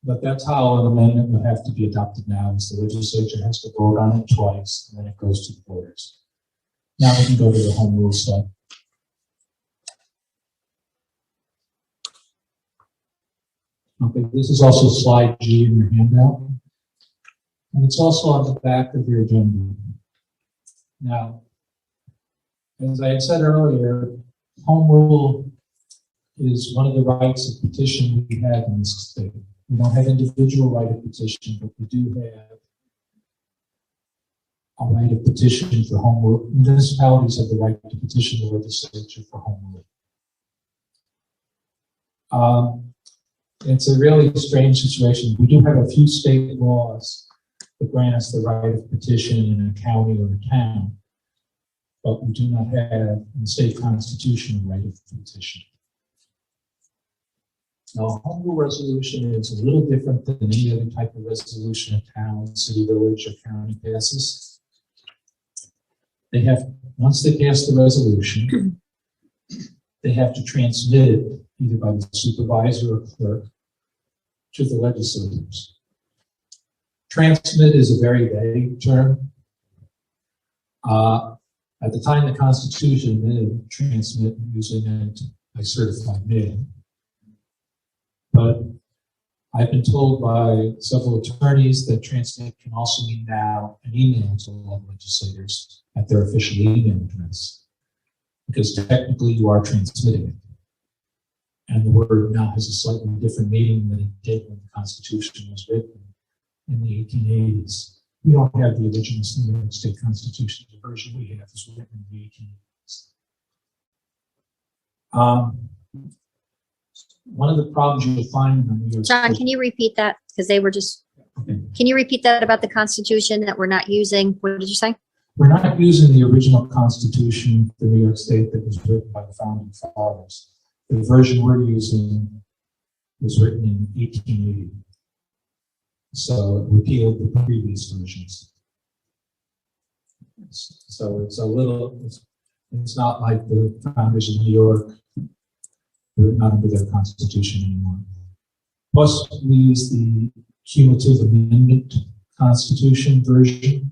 But that's how an amendment would have to be adopted now, is the legislature has to vote on it twice, and then it goes to the voters. Now we can go to the home rule stuff. Okay, this is also slide G in your handout. And it's also on the back of your agenda. Now, as I had said earlier, home rule is one of the rights of petition we have in this state. We don't have individual right of petition, but we do have a right of petition for home rule. Municipalities have the right to petition the legislature for home rule. It's a really strange situation. We do have a few state laws that grant us the right of petition in a county or a town, but we do not have in the state constitution a right of petition. Now, a home rule resolution is a little different than any other type of resolution a town, city, village, or county passes. They have, once they pass the resolution, they have to transmit it either by the supervisor or clerk to the legislators. Transmit is a very vague term. At the time the Constitution amended, transmit usually meant by certified mail. But I've been told by several attorneys that transmit can also mean now an email to all legislators at their official email address, because technically you are transmitting it. And the word now has a slightly different meaning than it did when the Constitution was written in the 1880s. We don't have the original New York State Constitution. The version we have is written in the 1880s. One of the problems you'll find in the New York John, State. can you repeat that? Because they were just, Okay. can you repeat that about the Constitution that we're not using? What did you say? We're not using the original Constitution for New York State that was written by the founding fathers. The version we're using was written in 1880. So it repealed the previous versions. So it's a little, it's not like the founders of New York were not under their Constitution anymore. Plus, we use the cumulative amendment Constitution version,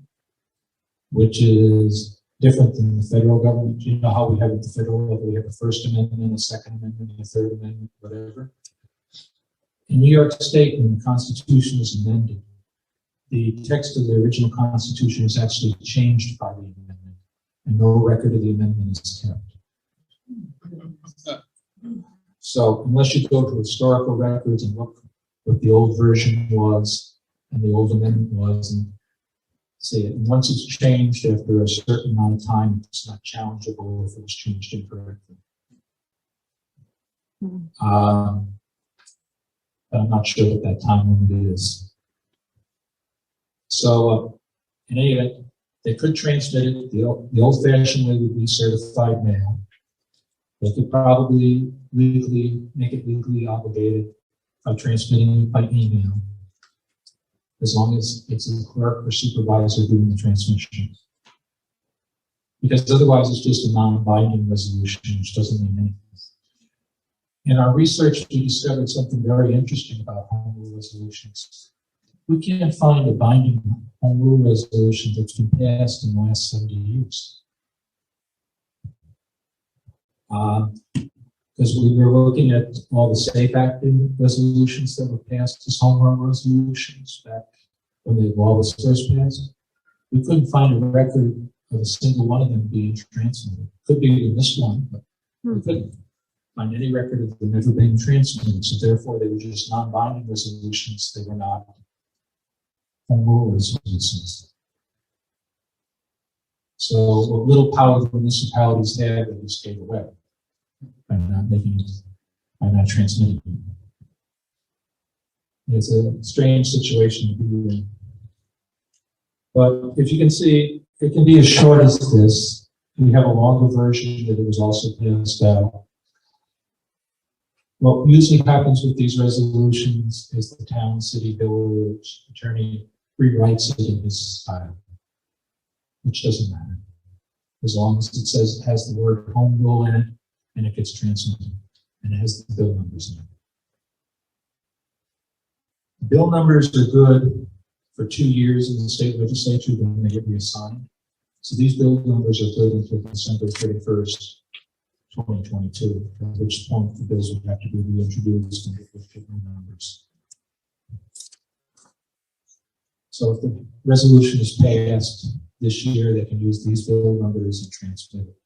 which is different than the federal government. You know how we have at the federal level, we have a First Amendment, a Second Amendment, a Third Amendment, whatever. In New York State, when the Constitution is amended, the text of the original Constitution is actually changed by the amendment, and no record of the amendment is kept. So unless you go to historical records and look what the old version was and the old amendment was and see it, and once it's changed after a certain amount of time, it's not challengeable if it was changed incorrectly. But I'm not sure what that time limit is. So in any event, they could transmit it. The old-fashioned way would be certified mail. They could probably legally make it legally obligated by transmitting it by email, as long as it's a clerk or supervisor doing the transmission. Because otherwise it's just a non-binding resolution, which doesn't mean anything. In our research, we discovered something very interesting about home rule resolutions. We can't find a binding home rule resolution that's been passed in the last 70 years. Because we were looking at all the safe acting resolutions that were passed as home rule resolutions back when the law was first passed. We couldn't find a record of a single one of them being transmitted. Could be in this one, but we couldn't. find any record of them ever being transmitted, so therefore they were just non-binding resolutions, they were not home rule resolutions. So what little power the municipalities had, they just gave away by not transmitting it. It's a strange situation to be in. But if you can see, it can be as short as this. We have a longer version that it was also passed out. What usually happens with these resolutions is the town, city, village attorney rewrites it in his style, which doesn't matter. As long as it says it has the word home rule in it and it gets transmitted and it has the bill numbers in it. The bill numbers are good for 2 years in the state legislature, then they get reassigned. So these bill numbers are good until December 31st, 2022, at which point the bills would have to be reintroduced and get new numbers. So if the resolution is passed this year, they can use these bill numbers and transmit it.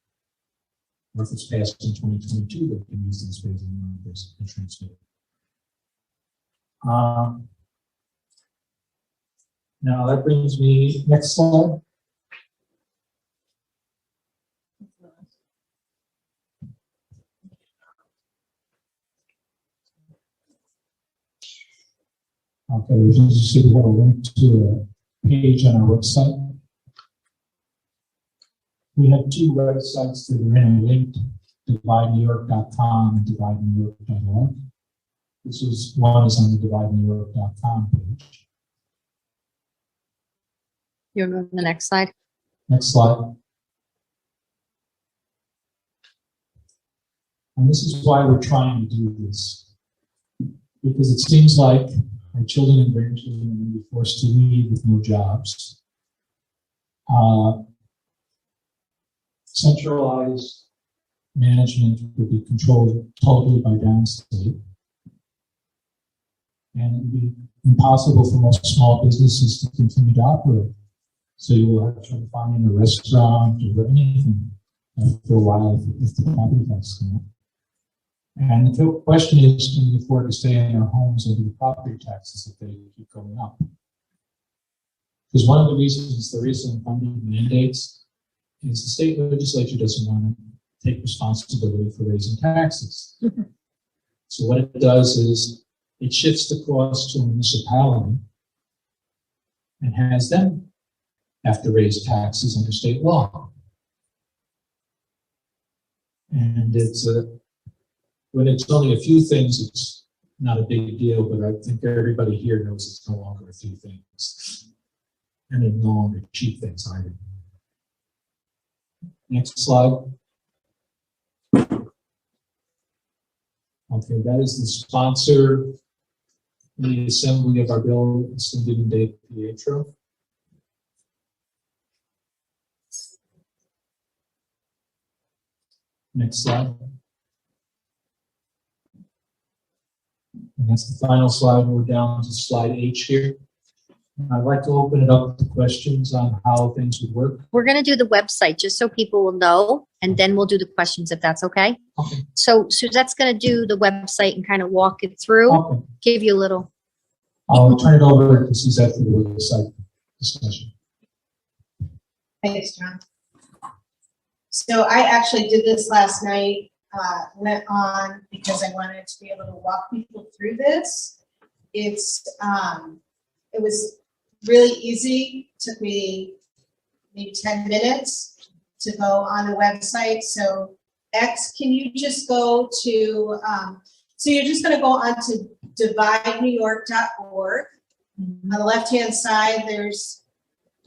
Or if it's passed in 2022, they can use these bill numbers and transmit it. Now that brings me, next slide. Okay, as you see, we have a link to a page on our website. We have 2 websites that are interlinked, dividenewyork.com and dividenewyork.org. One is on the dividenewyork.com page. You'll go to the next slide. Next slide. And this is why we're trying to do this. Because it seems like our children and grandchildren are going to be forced to leave with no jobs. Centralized management would be controlled totally by Downstate. And it would be impossible for most small businesses to continue to operate. So you will have trouble finding a restaurant or anything after a while if the property tax come up. And the question is, can we afford to stay in our homes under the property taxes if they keep going up? Because one of the reasons there is some funding mandates is the state legislature doesn't want to take responsibility for raising taxes. So what it does is it shifts the cost to a municipality and has them have to raise taxes under state law. And it's when it's only a few things, it's not a big deal, but I think everybody here knows it's no longer a few things. And it's no longer cheap things either. Next slide. Okay, that is the sponsor in the assembly of our bill, Cindy and Dave Pietro. Next slide. And that's the final slide. We're down to slide H here. I'd like to open it up to questions on how things would work. We're going to do the website just so people will know, and then we'll do the questions if that's okay. Okay. So Suzette's going to do the website and kind of walk it through, Okay. give you a little. I'll turn it over to Suzette for the website discussion. Thanks, John. So I actually did this last night, went on because I wanted to be able to walk people through this. It was really easy, took me maybe 10 minutes to go on the website. So X, can you just go to, so you're just gonna go on to dividenewyork.org. On the left-hand side, there's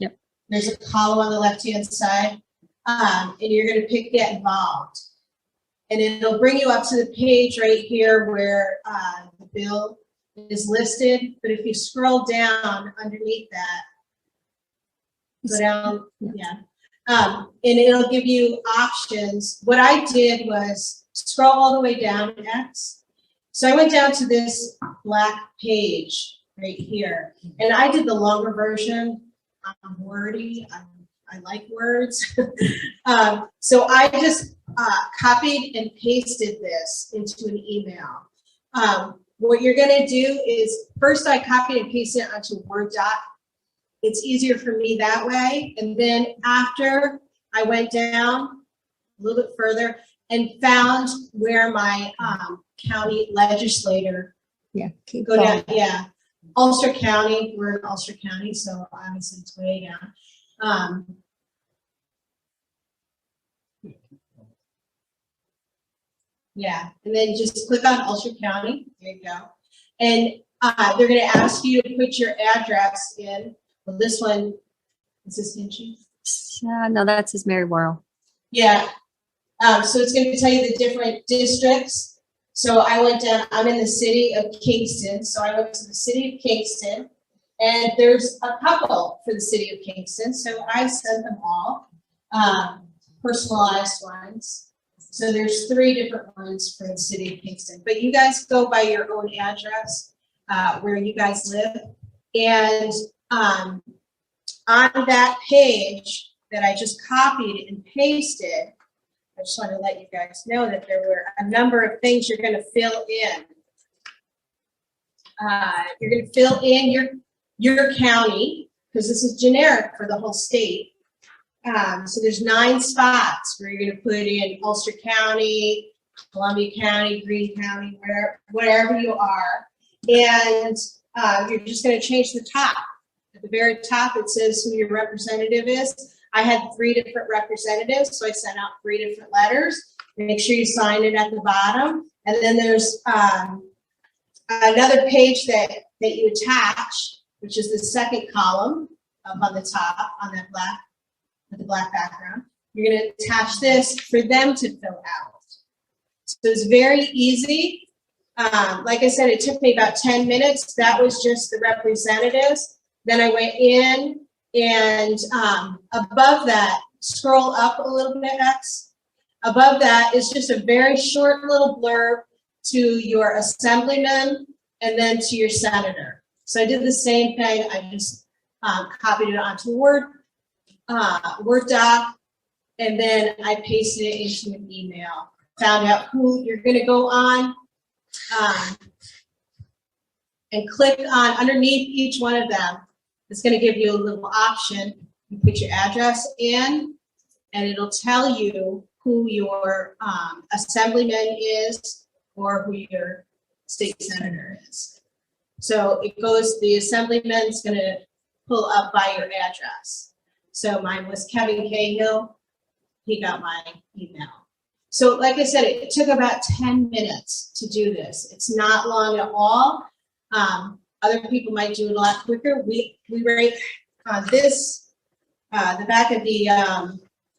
a column on the left-hand side, and you're gonna pick Get Involved. And it'll bring you up to the page right here where the bill is listed, but if you scroll down underneath that, go down, and it'll give you options. What I did was scroll all the way down to X. So I went down to this black page right here, and I did the longer version. I'm wordy, I like words. So I just copied and pasted this into an email. What you're gonna do is, first I copied and pasted it onto a Word doc. It's easier for me that way. And then after I went down a little bit further and found where my county legislator Keep go going. down, yeah. Ulster County, we're in Ulster County, so obviously it's way down. Yeah, and then just click on Ulster County, there you go. And they're gonna ask you to put your address in. Well, this one, is this Hinchy? No, that's his Mary Worrell. Yeah, so it's gonna tell you the different districts. So I went down, I'm in the city of Kingston, so I went to the city of Kingston, and there's a couple for the city of Kingston, so I sent them all, personalized ones. So there's 3 different ones for the city of Kingston, but you guys go by your own address, where you guys live. And on that page that I just copied and pasted, I just want to let you guys know that there were a number of things you're going to fill in. You're going to fill in your county, because this is generic for the whole state. So there's 9 spots where you're going to put in Ulster County, Columbia County, Greene County, wherever you are. And you're just going to change the top. At the very top, it says who your representative is. I had 3 different representatives, so I sent out 3 different letters. Make sure you sign it at the bottom. And then there's another page that you attach, which is the second column up on the top, on that black, with the black background. You're going to attach this for them to fill out. So it's very easy. Like I said, it took me about 10 minutes. That was just the representatives. Then I went in, and above that, scroll up a little bit, X. Above that is just a very short little blurb to your assemblyman and then to your senator. So I did the same thing. I just copied it onto a Word doc, and then I pasted it into an email. Found out who you're going to go on, and click on underneath each one of them. It's going to give you a little option. You put your address in, and it'll tell you who your assemblyman is or who your state senator is. So it goes, the assemblyman's going to pull up by your address. So mine was Kevin Cahill. He got my email. So like I said, it took about 10 minutes to do this. It's not long at all. Other people might do it a lot quicker. We rate this, the back of the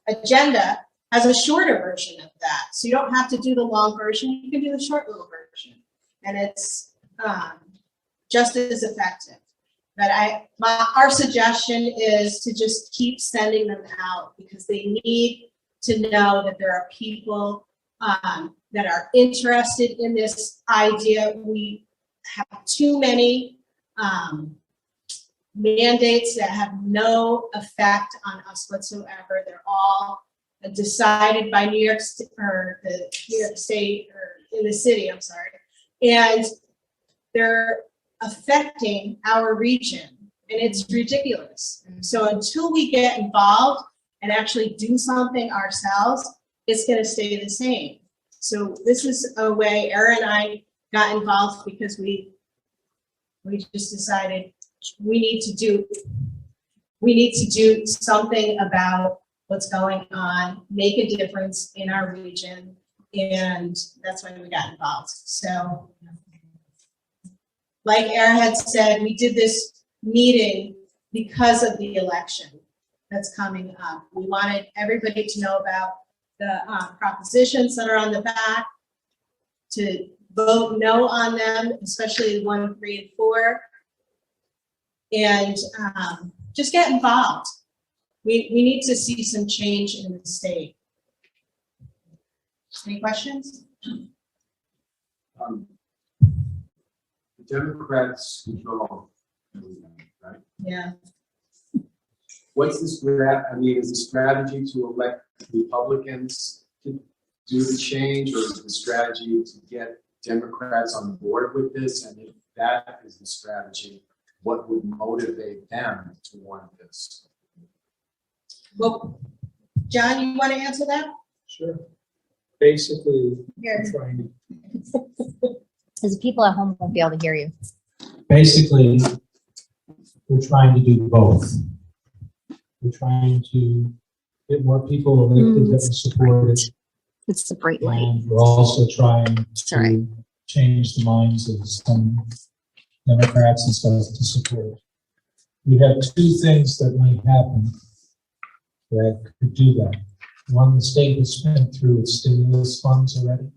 agenda has a shorter version of that. So you don't have to do the long version. You can do the short little version. And it's just as effective. But our suggestion is to just keep sending them out, because they need to know that there are people that are interested in this idea. We have too many mandates that have no effect on us whatsoever. They're all decided by New York State, or the New York State, or in the city, I'm sorry. And they're affecting our region, and it's ridiculous. So until we get involved and actually do something ourselves, it's going to stay the same. So this is a way Era and I got involved, because we just decided we need to do something about what's going on, make a difference in our region, and that's why we got involved. So like Era had said, we did this meeting because of the election that's coming up. We wanted everybody to know about the propositions that are on the back, to vote no on them, especially 1, 3, and 4, and just get involved. We need to see some change in the state. Any questions? The Democrats control everything, right? Yeah. What's the I mean, is the strategy to elect Republicans to do the change, or is the strategy to get Democrats on board with this? And if that is the strategy, what would motivate them to want this? Well, John, you want to answer that? Sure. Basically, Here. trying Because people at home won't be able to hear you. basically, we're trying to do both. We're trying to get more people elected that will support it. It's the bright light. And we're also trying Sorry. to change the minds of some Democrats and stuff to support it. We have two things that might happen that could do that. One, the state has spent through its stimulus funds already.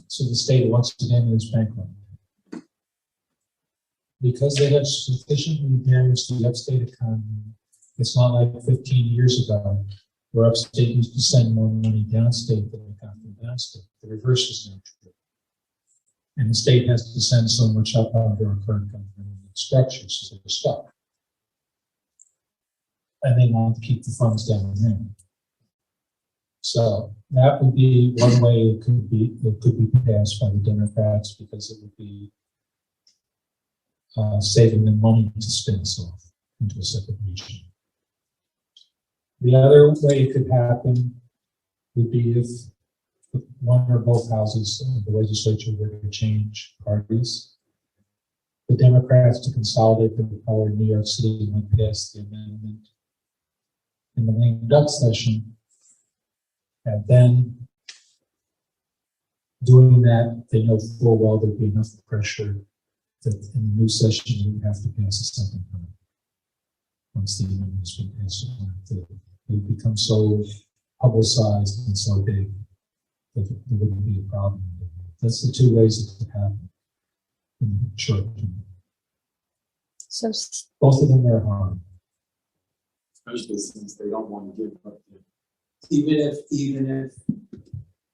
So the state once again is bankrupt. Because they have sufficiently damaged the upstate economy, it's not like 15 years ago where upstate used to send more money downstate than they got from downstate. The reverse is now true. And the state has to send so much up under our current government structures, so they're stuck. And they want to keep the funds down there. So that would be one way it could be passed by the Democrats, because it would be saving them money to spin us off into a separate region. The other way it could happen would be if one or both houses of the legislature were to change parties. The Democrats, to consolidate the power in New York City, might pass the amendment in the lame duck session. And then doing that, they know full well there'd be enough pressure that in the new session you would have to pass a second time. Once the amendment has been passed, it would become so publicized and so big that there wouldn't be a problem. That's the two ways it could happen in the short term. So Both of them are hard. Especially since they don't want to give up even if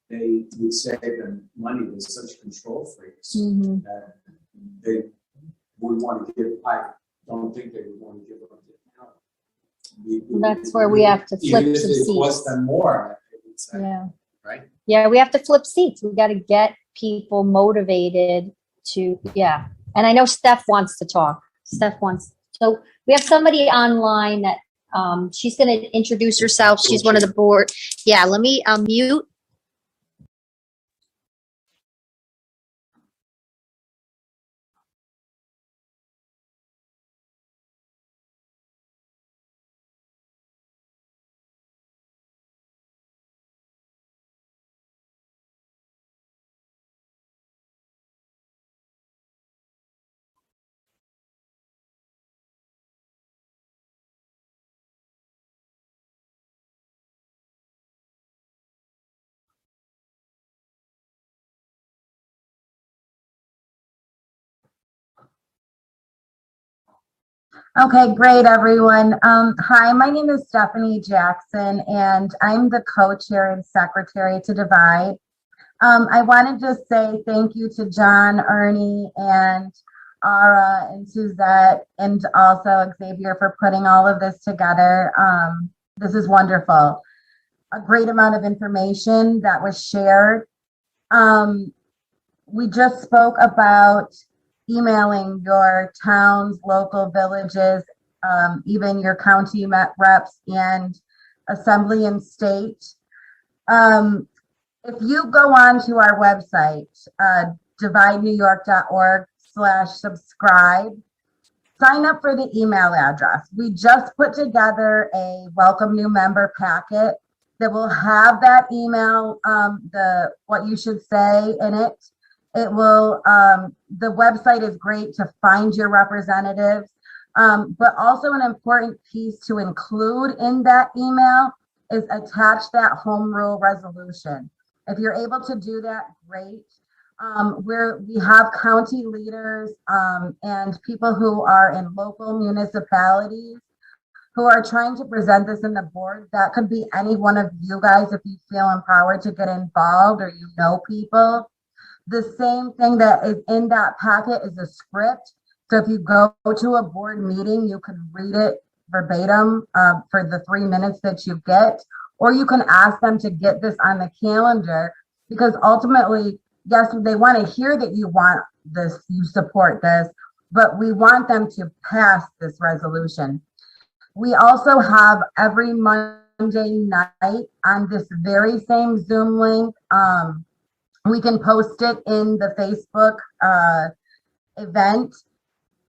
they would save them money, there's such control freaks that they would want to give. I don't think they would want to give up their power. That's where we have to flip Even if some it costs seats. them more, I would say, Yeah. right? Yeah, we have to flip seats. We got to get people motivated to, yeah. And I know Steph wants to talk. So we have somebody online that she's going to introduce herself. She's one of the board. Yeah, let me mute. Okay, great, everyone. Hi, my name is Stephanie Jackson, and I'm the co-chair and secretary to Divide. I wanted to say thank you to John, Ernie, and Ara, and Suzette, and also Xavier for putting all of this together. This is wonderful. A great amount of information that was shared. We just spoke about emailing your towns, local villages, even your county reps and assembly and state. If you go on to our website, dividenewyork.org/subscribe, sign up for the email address. We just put together a welcome new member packet that will have that email, what you should say in it. It will, the website is great to find your representatives, but also an important piece to include in that email is attach that home rule resolution. If you're able to do that, great. We have county leaders and people who are in local municipalities who are trying to present this in the board. That could be any one of you guys if you feel empowered to get involved or you know people. The same thing that is in that packet is a script. So if you go to a board meeting, you can read it verbatim for the 3 minutes that you get, or you can ask them to get this on the calendar, because ultimately, yes, they want to hear that you want this, you support this, but we want them to pass this resolution. We also have every Monday night on this very same Zoom link. We can post it in the Facebook event.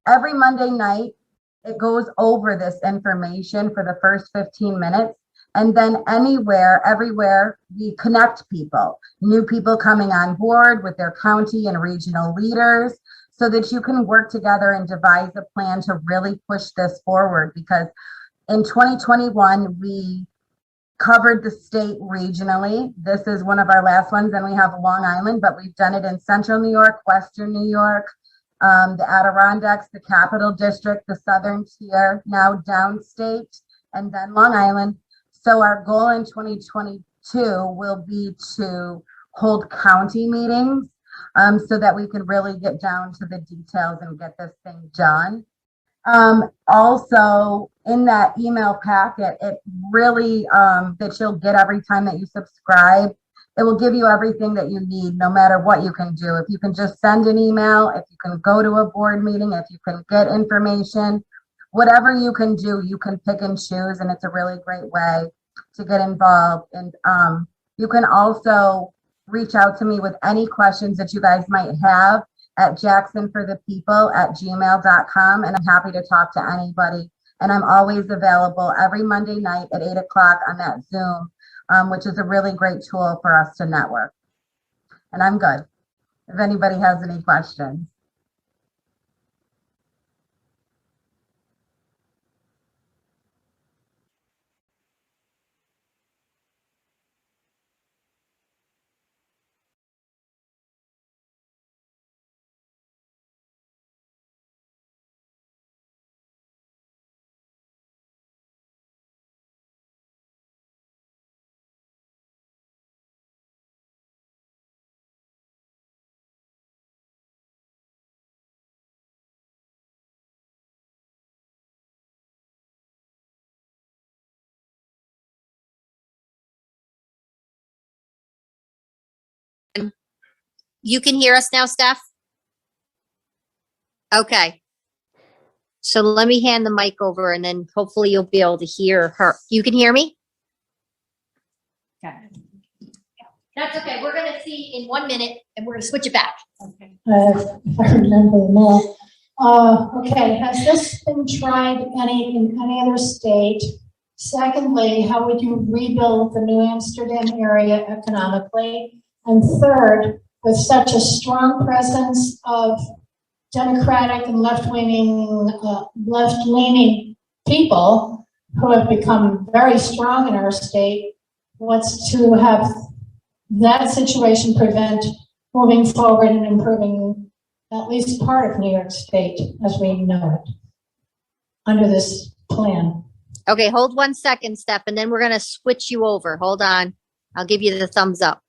Every Monday night, it goes over this information for the first 15 minutes. And then everywhere, we connect people, new people coming on board with their county and regional leaders, so that you can work together and devise a plan to really push this forward. Because in 2021, we covered the state regionally. This is one of our last ones, and we have Long Island, but we've done it in Central New York, Western New York, the Adirondacks, the Capital District, the Southern Tier, now Downstate, and then Long Island. So our goal in 2022 will be to hold county meetings so that we can really get down to the details and get this thing done. Also, in that email packet, it really, that you'll get every time that you subscribe, it will give you everything that you need, no matter what you can do. If you can just send an email, if you can go to a board meeting, if you can get information, whatever you can do, you can pick and choose, and it's a really great way to get involved. And you can also reach out to me with any questions that you guys might have at jacksonforthepeople@gmail.com, and I'm happy to talk to anybody. And I'm always available every Monday night at 8 o'clock on that Zoom, which is a really great tool for us to network. And I'm good. If anybody has any questions. You can hear us now, Steph? Okay. So let me hand the mic over, and then hopefully you'll be able to hear her. You can hear me? That's okay. We're going to see in 1 minute, and we're going to switch it back. Okay. If I remember them all. Okay, has this been tried in any other state? Secondly, how would you rebuild the New Amsterdam area economically? And third, with such a strong presence of Democratic and left-leaning people who have become very strong in our state, what's to have that situation prevent moving forward and improving at least part of New York State as we know it under this plan? Okay, hold 1 second, Steph, and then we're going to switch you over. Hold on. I'll give you the thumbs up.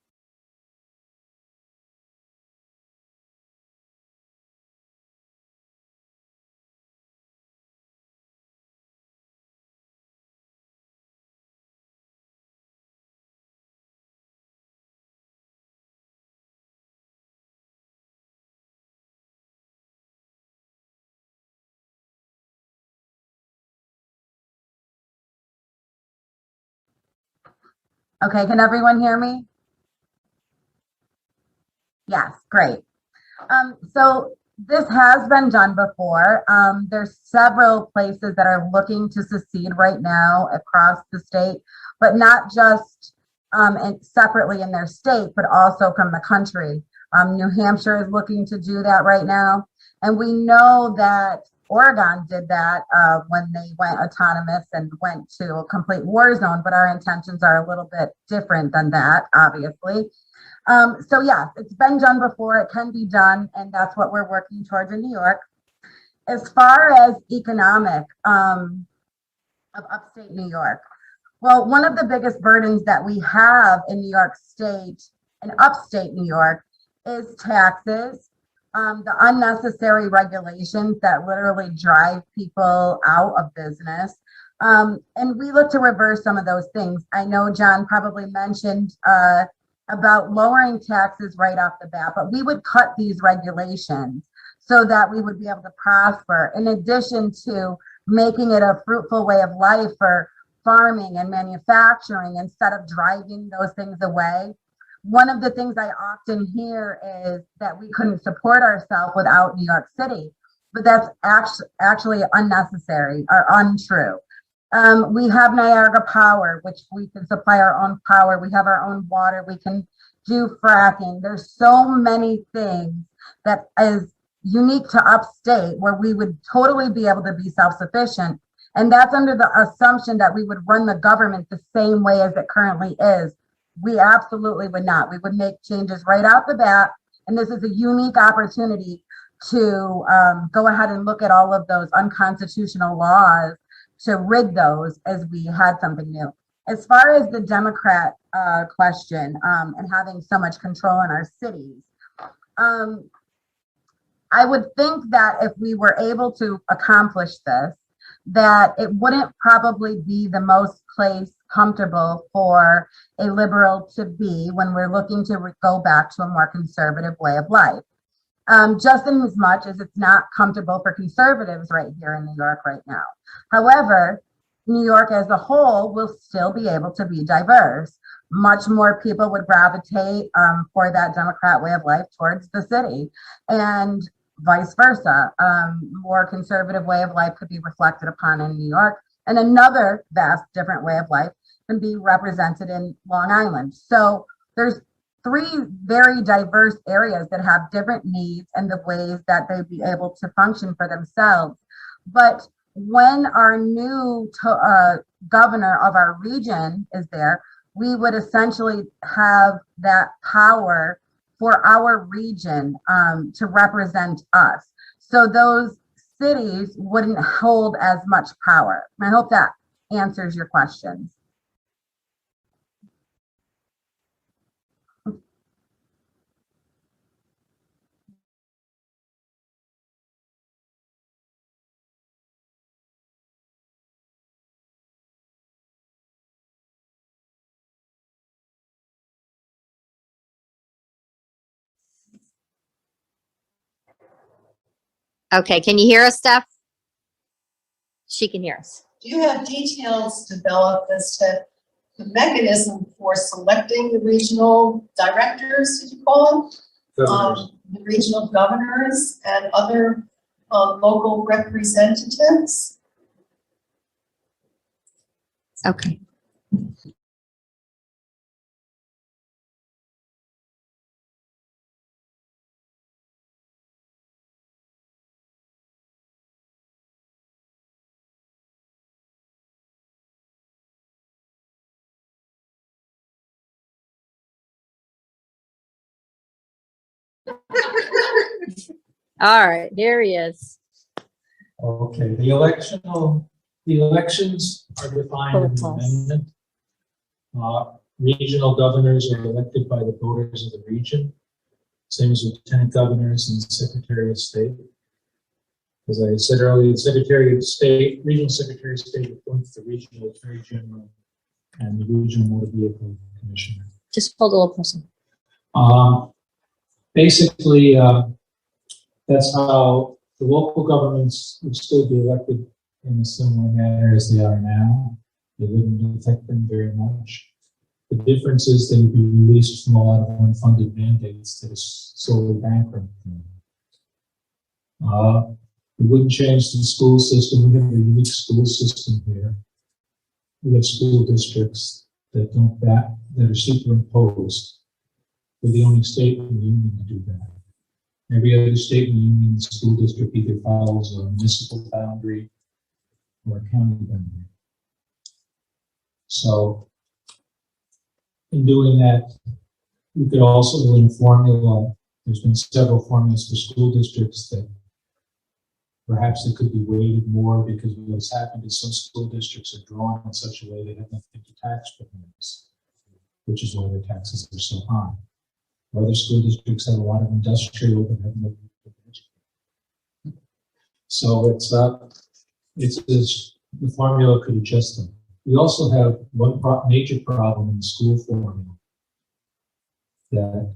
Okay, can everyone hear me? Yes, great. So this has been done before. There's several places that are looking to secede right now across the state, but not just separately in their state, but also from the country. New Hampshire is looking to do that right now. And we know that Oregon did that when they went autonomous and went to a complete war zone, but our intentions are a little bit different than that, obviously. So yeah, it's been done before, it can be done, and that's what we're working towards in New York. As far as economic of upstate New York, well, one of the biggest burdens that we have in New York State and upstate New York is taxes. The unnecessary regulations that literally drive people out of business. And we look to reverse some of those things. I know John probably mentioned about lowering taxes right off the bat, but we would cut these regulations so that we would be able to prosper, in addition to making it a fruitful way of life for farming and manufacturing instead of driving those things away. One of the things I often hear is that we couldn't support ourselves without New York City, but that's actually unnecessary or untrue. We have Niagara Power, which we can supply our own power. We have our own water. We can do fracking. There's so many things that is unique to upstate where we would totally be able to be self-sufficient. And that's under the assumption that we would run the government the same way as it currently is. We absolutely would not. We would make changes right out the bat. And this is a unique opportunity to go ahead and look at all of those unconstitutional laws to rid those as we had something new. As far as the Democrat question and having so much control in our cities, I would think that if we were able to accomplish this, that it wouldn't probably be the most place comfortable for a liberal to be when we're looking to go back to a more conservative way of life. Just in as much as it's not comfortable for conservatives right here in New York right now. However, New York as a whole will still be able to be diverse. Much more people would gravitate for that Democrat way of life towards the city, and vice versa. More conservative way of life could be reflected upon in New York, and another vast different way of life can be represented in Long Island. So there's three very diverse areas that have different needs and the ways that they'd be able to function for themselves. But when our new governor of our region is there, we would essentially have that power for our region to represent us. So those cities wouldn't hold as much power. I hope that answers your questions. Okay, can you hear us, Steph? She can hear us. Do you have details developed as to the mechanism for selecting the regional directors, did you call them? The regional governors and other local representatives? Okay. All right, here he is. Okay, the elections are defined in the amendment. Regional governors are elected by the voters of the region, same as lieutenant governors and secretary of state. As I said earlier, the secretary of state, regional secretary of state appoints the regional attorney general and the regional motor vehicle commissioner. Just hold a little closer. Basically, that's how the local governments would still be elected in a similar manner as they are now. It wouldn't affect them very much. The difference is they would be released from a lot of unfunded mandates that is solely bankrupt. It wouldn't change the school system. We have a unique school system here. We have school districts that are superimposed. We're the only state in the union to do that. Every other state in the union school district either follows a municipal boundary or a county boundary. So in doing that, we could also do a formula. There's been several formulas for school districts that perhaps they could be weighted more, because what's happened is some school districts are drawn in such a way they have nothing to tax performance, which is why their taxes are so high. Other school districts have a lot of industrial that have no education. So it's the formula could adjust them. We also have one major problem in the school formula that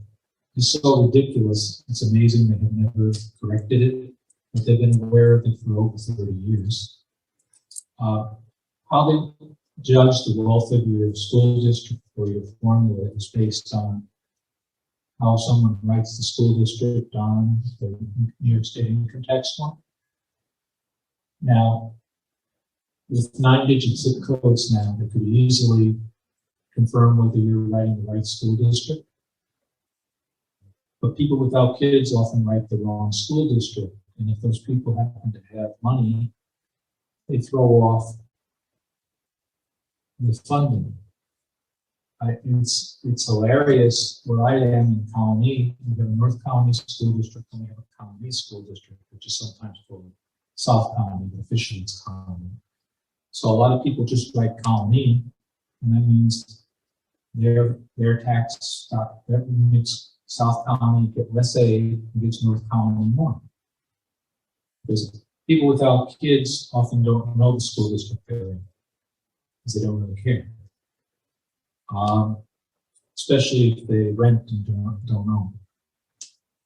is so ridiculous, it's amazing they have never corrected it, but they've been aware of it for over 30 years. How they judge the welfare of your school district or your formula is based on how someone writes the school district on the New York State income tax form. Now, with 9-digit zip codes now, they could easily confirm whether you're writing the right school district. But people without kids often write the wrong school district. And if those people happen to have money, they throw off the funding. It's hilarious. Where I am in Colony, we have a North Colony School District and we have a Colony School District, which is sometimes called South Colony, but officially it's Colony. So a lot of people just write Colony, and that means their tax stock, that makes South Colony get less aid and gives North Colony more. Because people without kids often don't know the school district they're in, because they don't really care. Especially if they rent and don't own.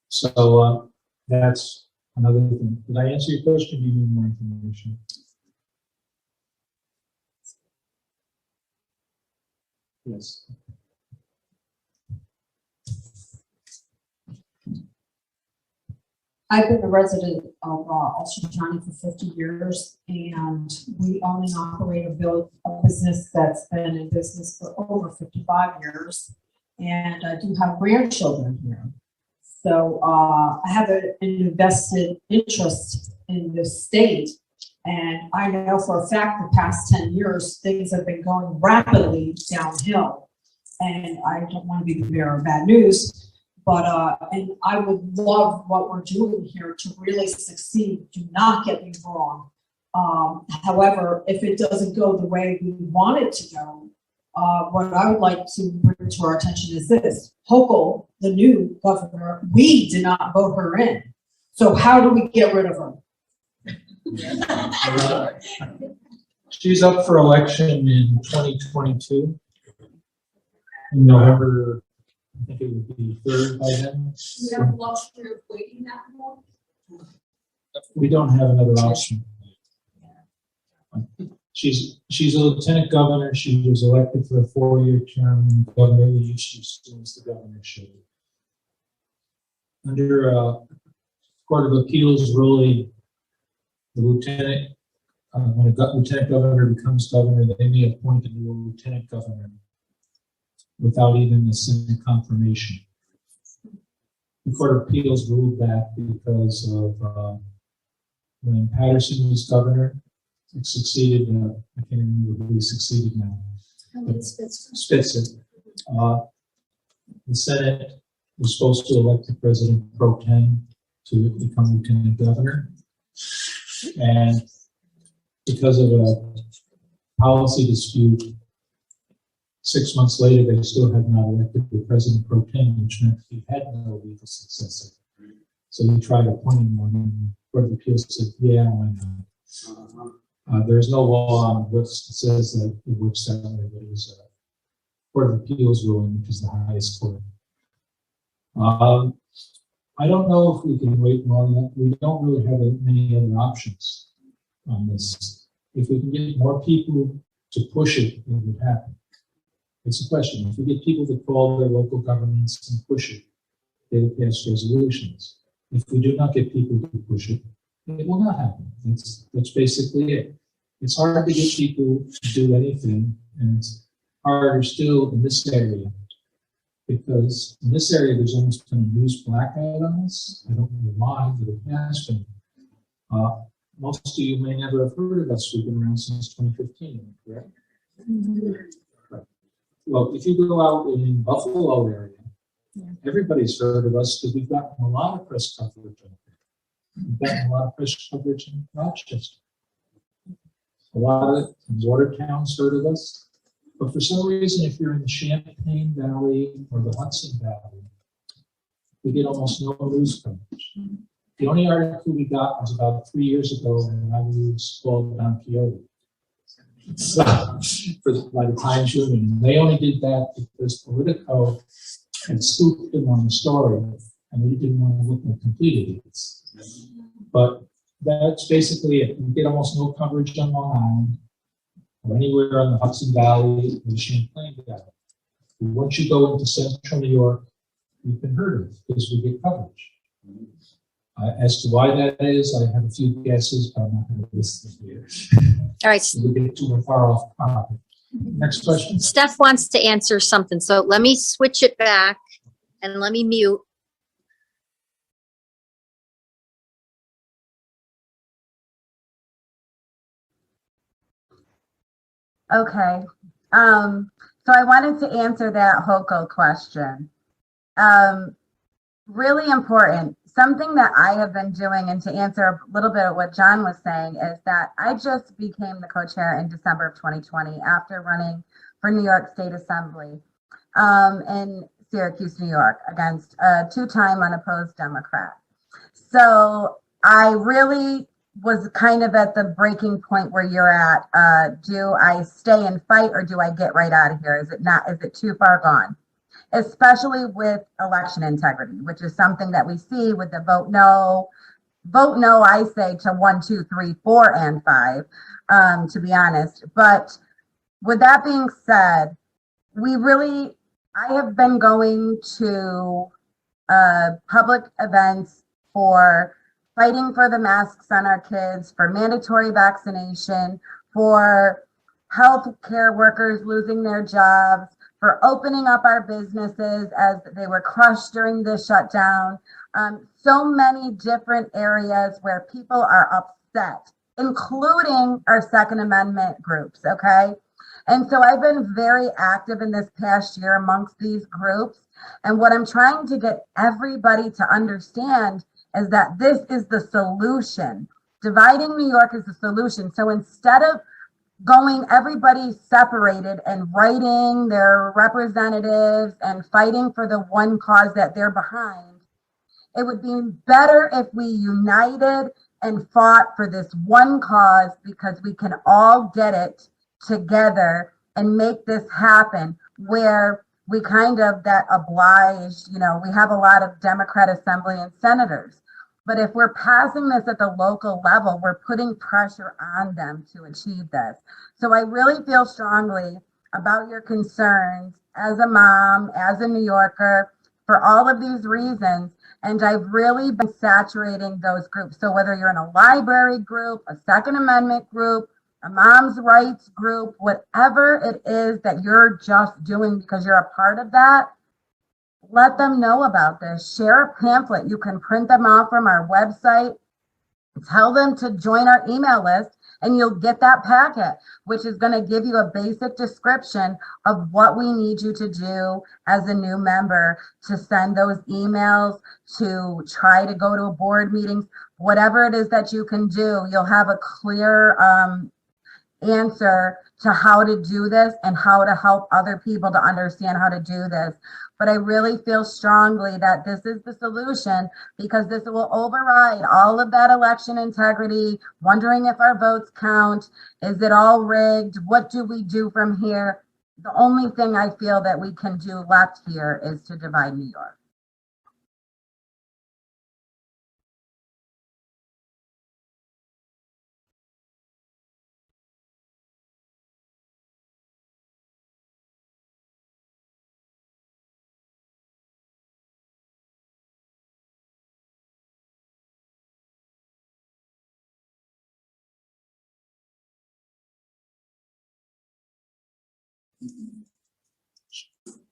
So that's another thing. Did I answer your question? Do you need more information? Yes. I've been a resident of Ulster County for 50 years, and we own and operate a business that's been in business for over 55 years, and I do have grandchildren here. So I have an invested interest in this state, and I know for a fact the past 10 years, things have been going rapidly downhill, and I don't want to be the bearer of bad news. But, and I would love what we're doing here to really succeed. Do not get me wrong. However, if it doesn't go the way we want it to go, what I would like to bring to our attention is this. Hochul, the new governor, we did not vote her in. So how do we get rid of her? She's up for election in 2022. In November, I think it would be 3rd by then. We have the luxury of waiting that long. We don't have another option. She's a lieutenant governor. She was elected for a 4-year term. The governor leaves, she assumes the governorship. Under Court of Appeals ruling, the lieutenant, when a lieutenant governor becomes governor, they may appoint a new lieutenant governor without even a Senate confirmation. The Court of Appeals ruled that because of when Patterson was governor, it succeeded, I can't remember who he succeeded now. Spitzer. The Senate was supposed to elect the president pro tem to become lieutenant governor. And because of a policy dispute, 6 months later, they still had not elected the president pro tem, which meant he had no legal successor. So he tried appointing one, and the Court of Appeals said, yeah, why not? There's no law on what says that it works that way, but it was a Court of Appeals ruling, which is the highest court. I don't know if we can wait long enough. We don't really have many other options on this. If we can get more people to push it, it would happen. It's a question. If we get people to call their local governments and push it, they will pass resolutions. If we do not get people to push it, it will not happen. That's basically it. It's hard to get people to do anything, and it's harder still in this area. Because in this area, there's almost been a news blackout on this. I don't know why, but it has been. Most of you may never have heard of us. We've been around since 2015, correct? Right. Well, if you go out in Buffalo area, everybody's heard of us because we've gotten a lot of press coverage out there. We've gotten a lot of press coverage in Rochester. A lot of Watertown's heard of us. But for some reason, if you're in the Champaign Valley or the Hudson Valley, we get almost no news coverage. The only article we got was about 3 years ago when I was called Don Quixote. So, by the Times Union, they only did that because Politico had scooped them on the story, and we didn't want to look at complete idiots. But that's basically it. We get almost no coverage on Long Island or anywhere on the Hudson Valley or the Champlain Valley. Once you go into central New York, you've been heard of because we get coverage. As to why that is, I have a few guesses, but I'm not going to list them here. All right, We get too far off topic. Next question. Steph wants to answer something, so let me switch it back and let me mute. Okay, so I wanted to answer that HOCO question. Really important. Something that I have been doing, and to answer a little bit of what John was saying, is that I just became the co-chair in December of 2020 after running for New York State Assembly in Syracuse, New York, against a two-time unopposed Democrat. So I really was kind of at the breaking point where you're at. Do I stay and fight, or do I get right out of here? Is it too far gone? Especially with election integrity, which is something that we see with the vote no, I say to 1, 2, 3, 4, and 5, to be honest. But with that being said, I have been going to public events for fighting for the masks on our kids, for mandatory vaccination, for health care workers losing their jobs, for opening up our businesses as they were crushed during the shutdown. So many different areas where people are upset, including our Second Amendment groups, okay? And so I've been very active in this past year amongst these groups. And what I'm trying to get everybody to understand is that this is the solution. Dividing New York is the solution. So instead of going everybody separated and writing their representatives and fighting for the one cause that they're behind, it would be better if we united and fought for this one cause, because we can all get it together and make this happen, where we kind of that obliged, we have a lot of Democrat assembly and senators. But if we're passing this at the local level, we're putting pressure on them to achieve this. So I really feel strongly about your concerns as a mom, as a New Yorker, for all of these reasons. And I've really been saturating those groups. So whether you're in a library group, a Second Amendment group, a mom's rights group, whatever it is that you're just doing because you're a part of that, let them know about this. Share a pamphlet. You can print them off from our website. Tell them to join our email list, and you'll get that packet, which is going to give you a basic description of what we need you to do as a new member, to send those emails, to try to go to a board meeting, whatever it is that you can do. You'll have a clear answer to how to do this and how to help other people to understand how to do this. But I really feel strongly that this is the solution, because this will override all of that election integrity, wondering if our votes count. Is it all rigged? What do we do from here? The only thing I feel that we can do left here is to divide New York.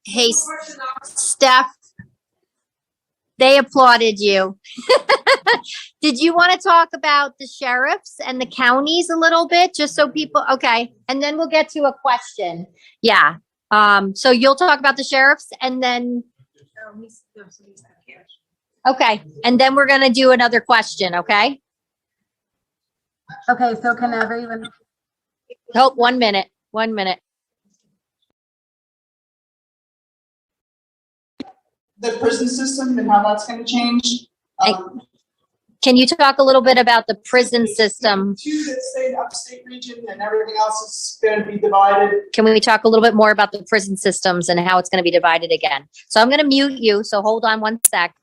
Hey, Steph, they applauded you. Did you want to talk about the sheriffs and the counties a little bit, just so people, okay, and then we'll get to a question. Yeah, so you'll talk about the sheriffs and then, okay, and then we're gonna do another question, okay? Okay, so can everyone? Oh, 1 minute. The prison system and how that's gonna change. Can you talk a little bit about the prison system? Two that say the upstate region and everything else is going to be divided. Can we talk a little bit more about the prison systems and how it's going to be divided again? So I'm going to mute you, so hold on one sec.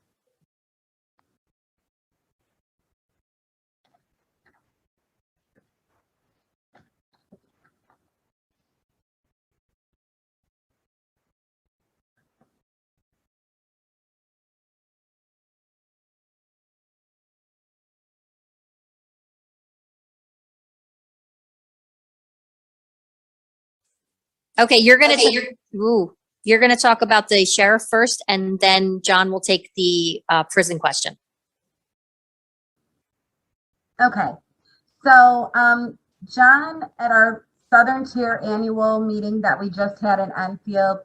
Okay, you're going to talk about the sheriff first, and then John will take the prison question. Okay, so John, at our Southern Tier annual meeting that we just had in Enfield,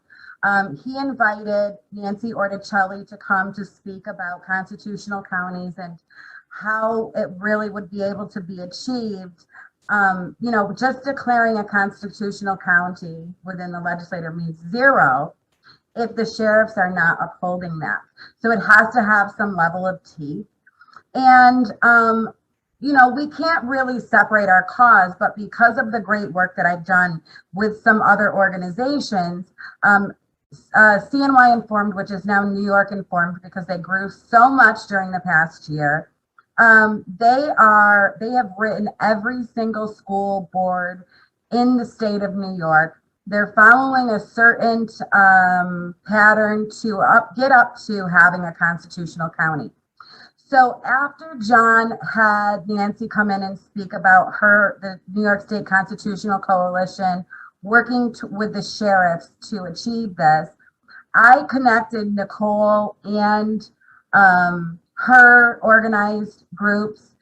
he invited Nancy Orticelli to come to speak about constitutional counties and how it really would be able to be achieved. You know, just declaring a constitutional county within the legislature means zero if the sheriffs are not upholding that. So it has to have some level of teeth. And, you know, we can't really separate our cause, but because of the great work that I've done with some other organizations, CNY Informed, which is now New York Informed because they grew so much during the past year, they have written every single school board in the state of New York. They're following a certain pattern to get up to having a constitutional county. So after John had Nancy come in and speak about the New York State Constitutional Coalition working with the sheriffs to achieve this, I connected Nicole and her organized groups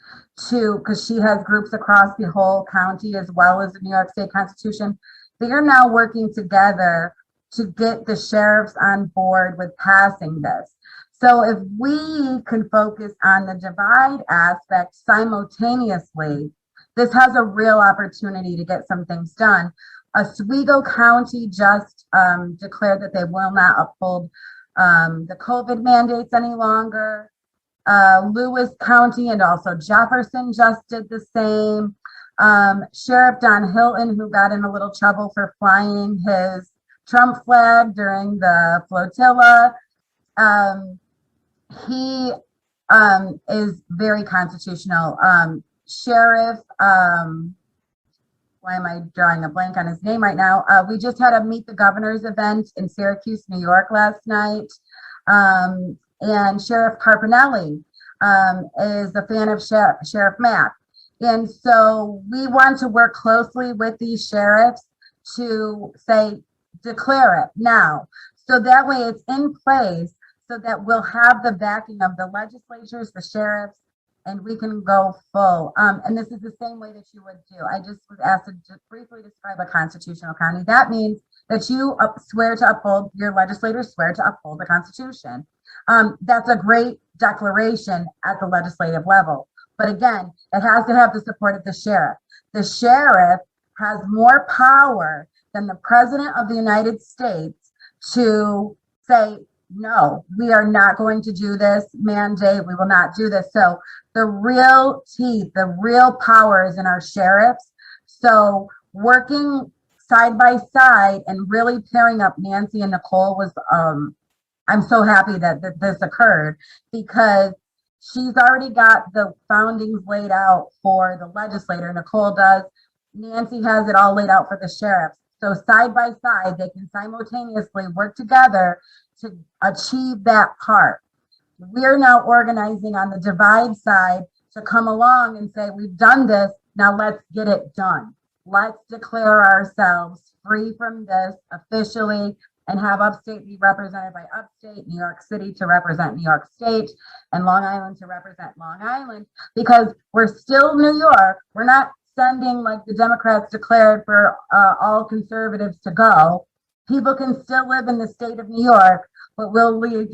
because she has groups across the whole county as well as the New York State Constitution. They are now working together to get the sheriffs on board with passing this. So if we can focus on the divide aspect simultaneously, this has a real opportunity to get some things done. Oswego County just declared that they will not uphold the COVID mandates any longer. Lewis County and also Jefferson just did the same. Sheriff Don Hilton, who got in a little trouble for flying his Trump flag during the flotilla, he is very constitutional. Sheriff, why am I drawing a blank on his name right now? We just had a Meet the Governors event in Syracuse, New York last night. And Sheriff Carpinelli is a fan of Sheriff Mack. And so we want to work closely with these sheriffs to say, declare it now. So that way it's in place so that we'll have the backing of the legislatures, the sheriffs, and we can go full. And this is the same way that you would do. I just was asked to just briefly describe a constitutional county. That means that you swear to uphold, your legislators swear to uphold the Constitution. That's a great declaration at the legislative level. But again, it has to have the support of the sheriff. The sheriff has more power than the President of the United States to say, no, we are not going to do this mandate. We will not do this. So the real teeth, the real power is in our sheriffs. So working side by side and really pairing up Nancy and Nicole was, I'm so happy that this occurred because she's already got the foundings laid out for the legislator. Nicole does. Nancy has it all laid out for the sheriffs. So side by side, they can simultaneously work together to achieve that part. We're now organizing on the divide side to come along and say, we've done this, now let's get it done. Let's declare ourselves free from this officially and have upstate be represented by upstate, New York City to represent New York State, and Long Island to represent Long Island, because we're still New York. We're not sending, like the Democrats declared, for all conservatives to go. People can still live in the state of New York, but we'll live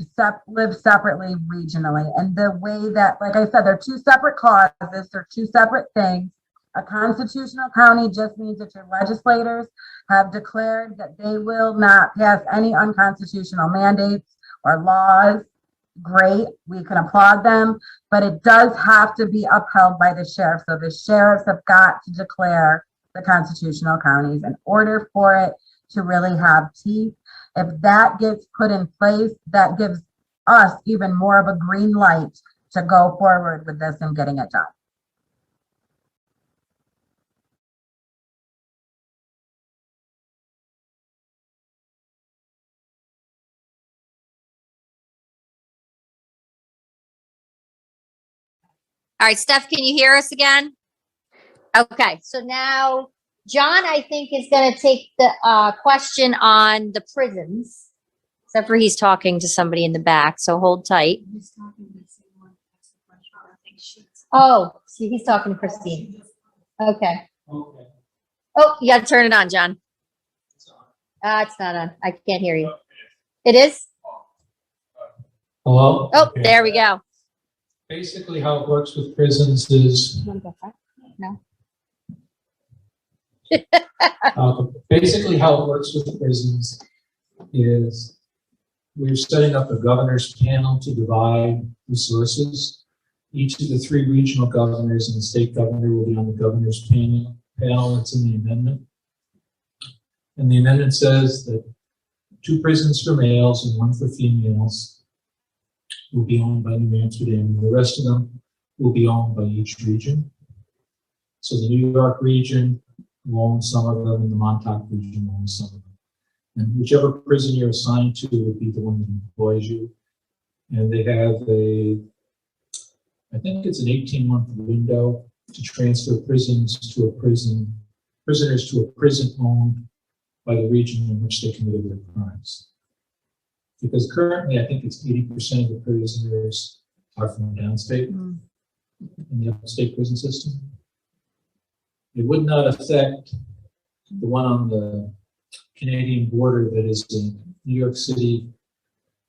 separately regionally. And the way that, like I said, they're two separate causes, they're two separate things. A constitutional county just means that your legislators have declared that they will not pass any unconstitutional mandates or laws. great. We can applaud them, but it does have to be upheld by the sheriff. So the sheriffs have got to declare the constitutional counties in order for it to really have teeth. If that gets put in place, that gives us even more of a green light to go forward with this and getting it done. All right, Steph, can you hear us again? Okay, so now John, I think, is going to take the question on the prisons, except for he's talking to somebody in the back, so hold tight. Oh, see, he's talking to Christine. Okay. Okay. Oh, you got to turn it on, John. It's not on. I can't hear you. It is? Hello? Oh, Okay. there we go. Basically, how it works with prisons is, You want to go first? No. basically how it works with prisons is we're setting up a governor's panel to divide resources. Each of the 3 regional governors and the state governor will be on the governor's panel. It's in the amendment. And the amendment says that 2 prisons for males and 1 for females will be owned by New Amsterdam, and the rest of them will be owned by each region. So the New York region will own some of them, and the Montauk region will own some of them. And whichever prison you're assigned to will be the one that employs you. And they have I think it's an 18-month window to transfer prisoners to a prison owned by the region in which they committed their crimes. Because currently, I think it's 80% of the prisoners are from downstate in the upstate prison system. It would not affect the one on the Canadian border that is a New York City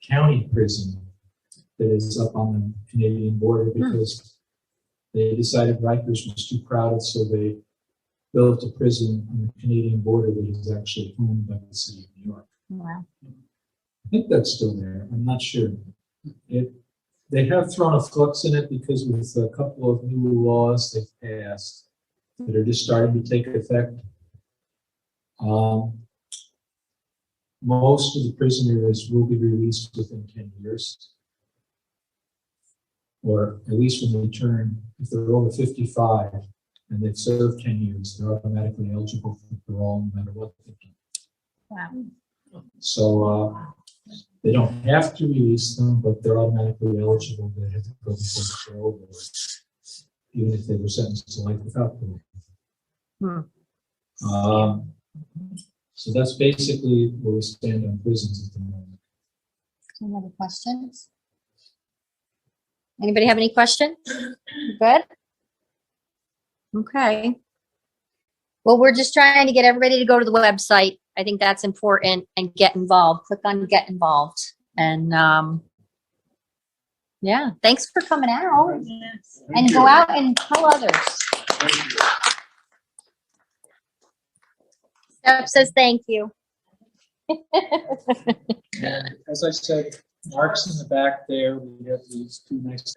County prison that is up on the Canadian border because they decided Rikers was too crowded, so they built a prison on the Canadian border that is actually owned by the city of New York. Wow. I think that's still there. I'm not sure. They have thrown a flux in it because with a couple of new laws they've passed that are just starting to take effect. Most of the prisoners will be released within 10 years. Or at least when they turn, if they're over 55 and they've served 10 years, they're automatically eligible for parole no matter what they've done. Wow. So they don't have to release them, but they're automatically eligible. They have to go before the parole board, even if they were sentenced to life without parole. So that's basically where we stand on prisons at the moment. Any other questions? Anybody have any questions? Good? Okay. Well, we're just trying to get everybody to go to the website. I think that's important, and get involved. Click on get involved. And yeah, thanks for coming out. And go out and tell others. Steph says thank you. And as I said, Mark's in the back there. We have these 2 nice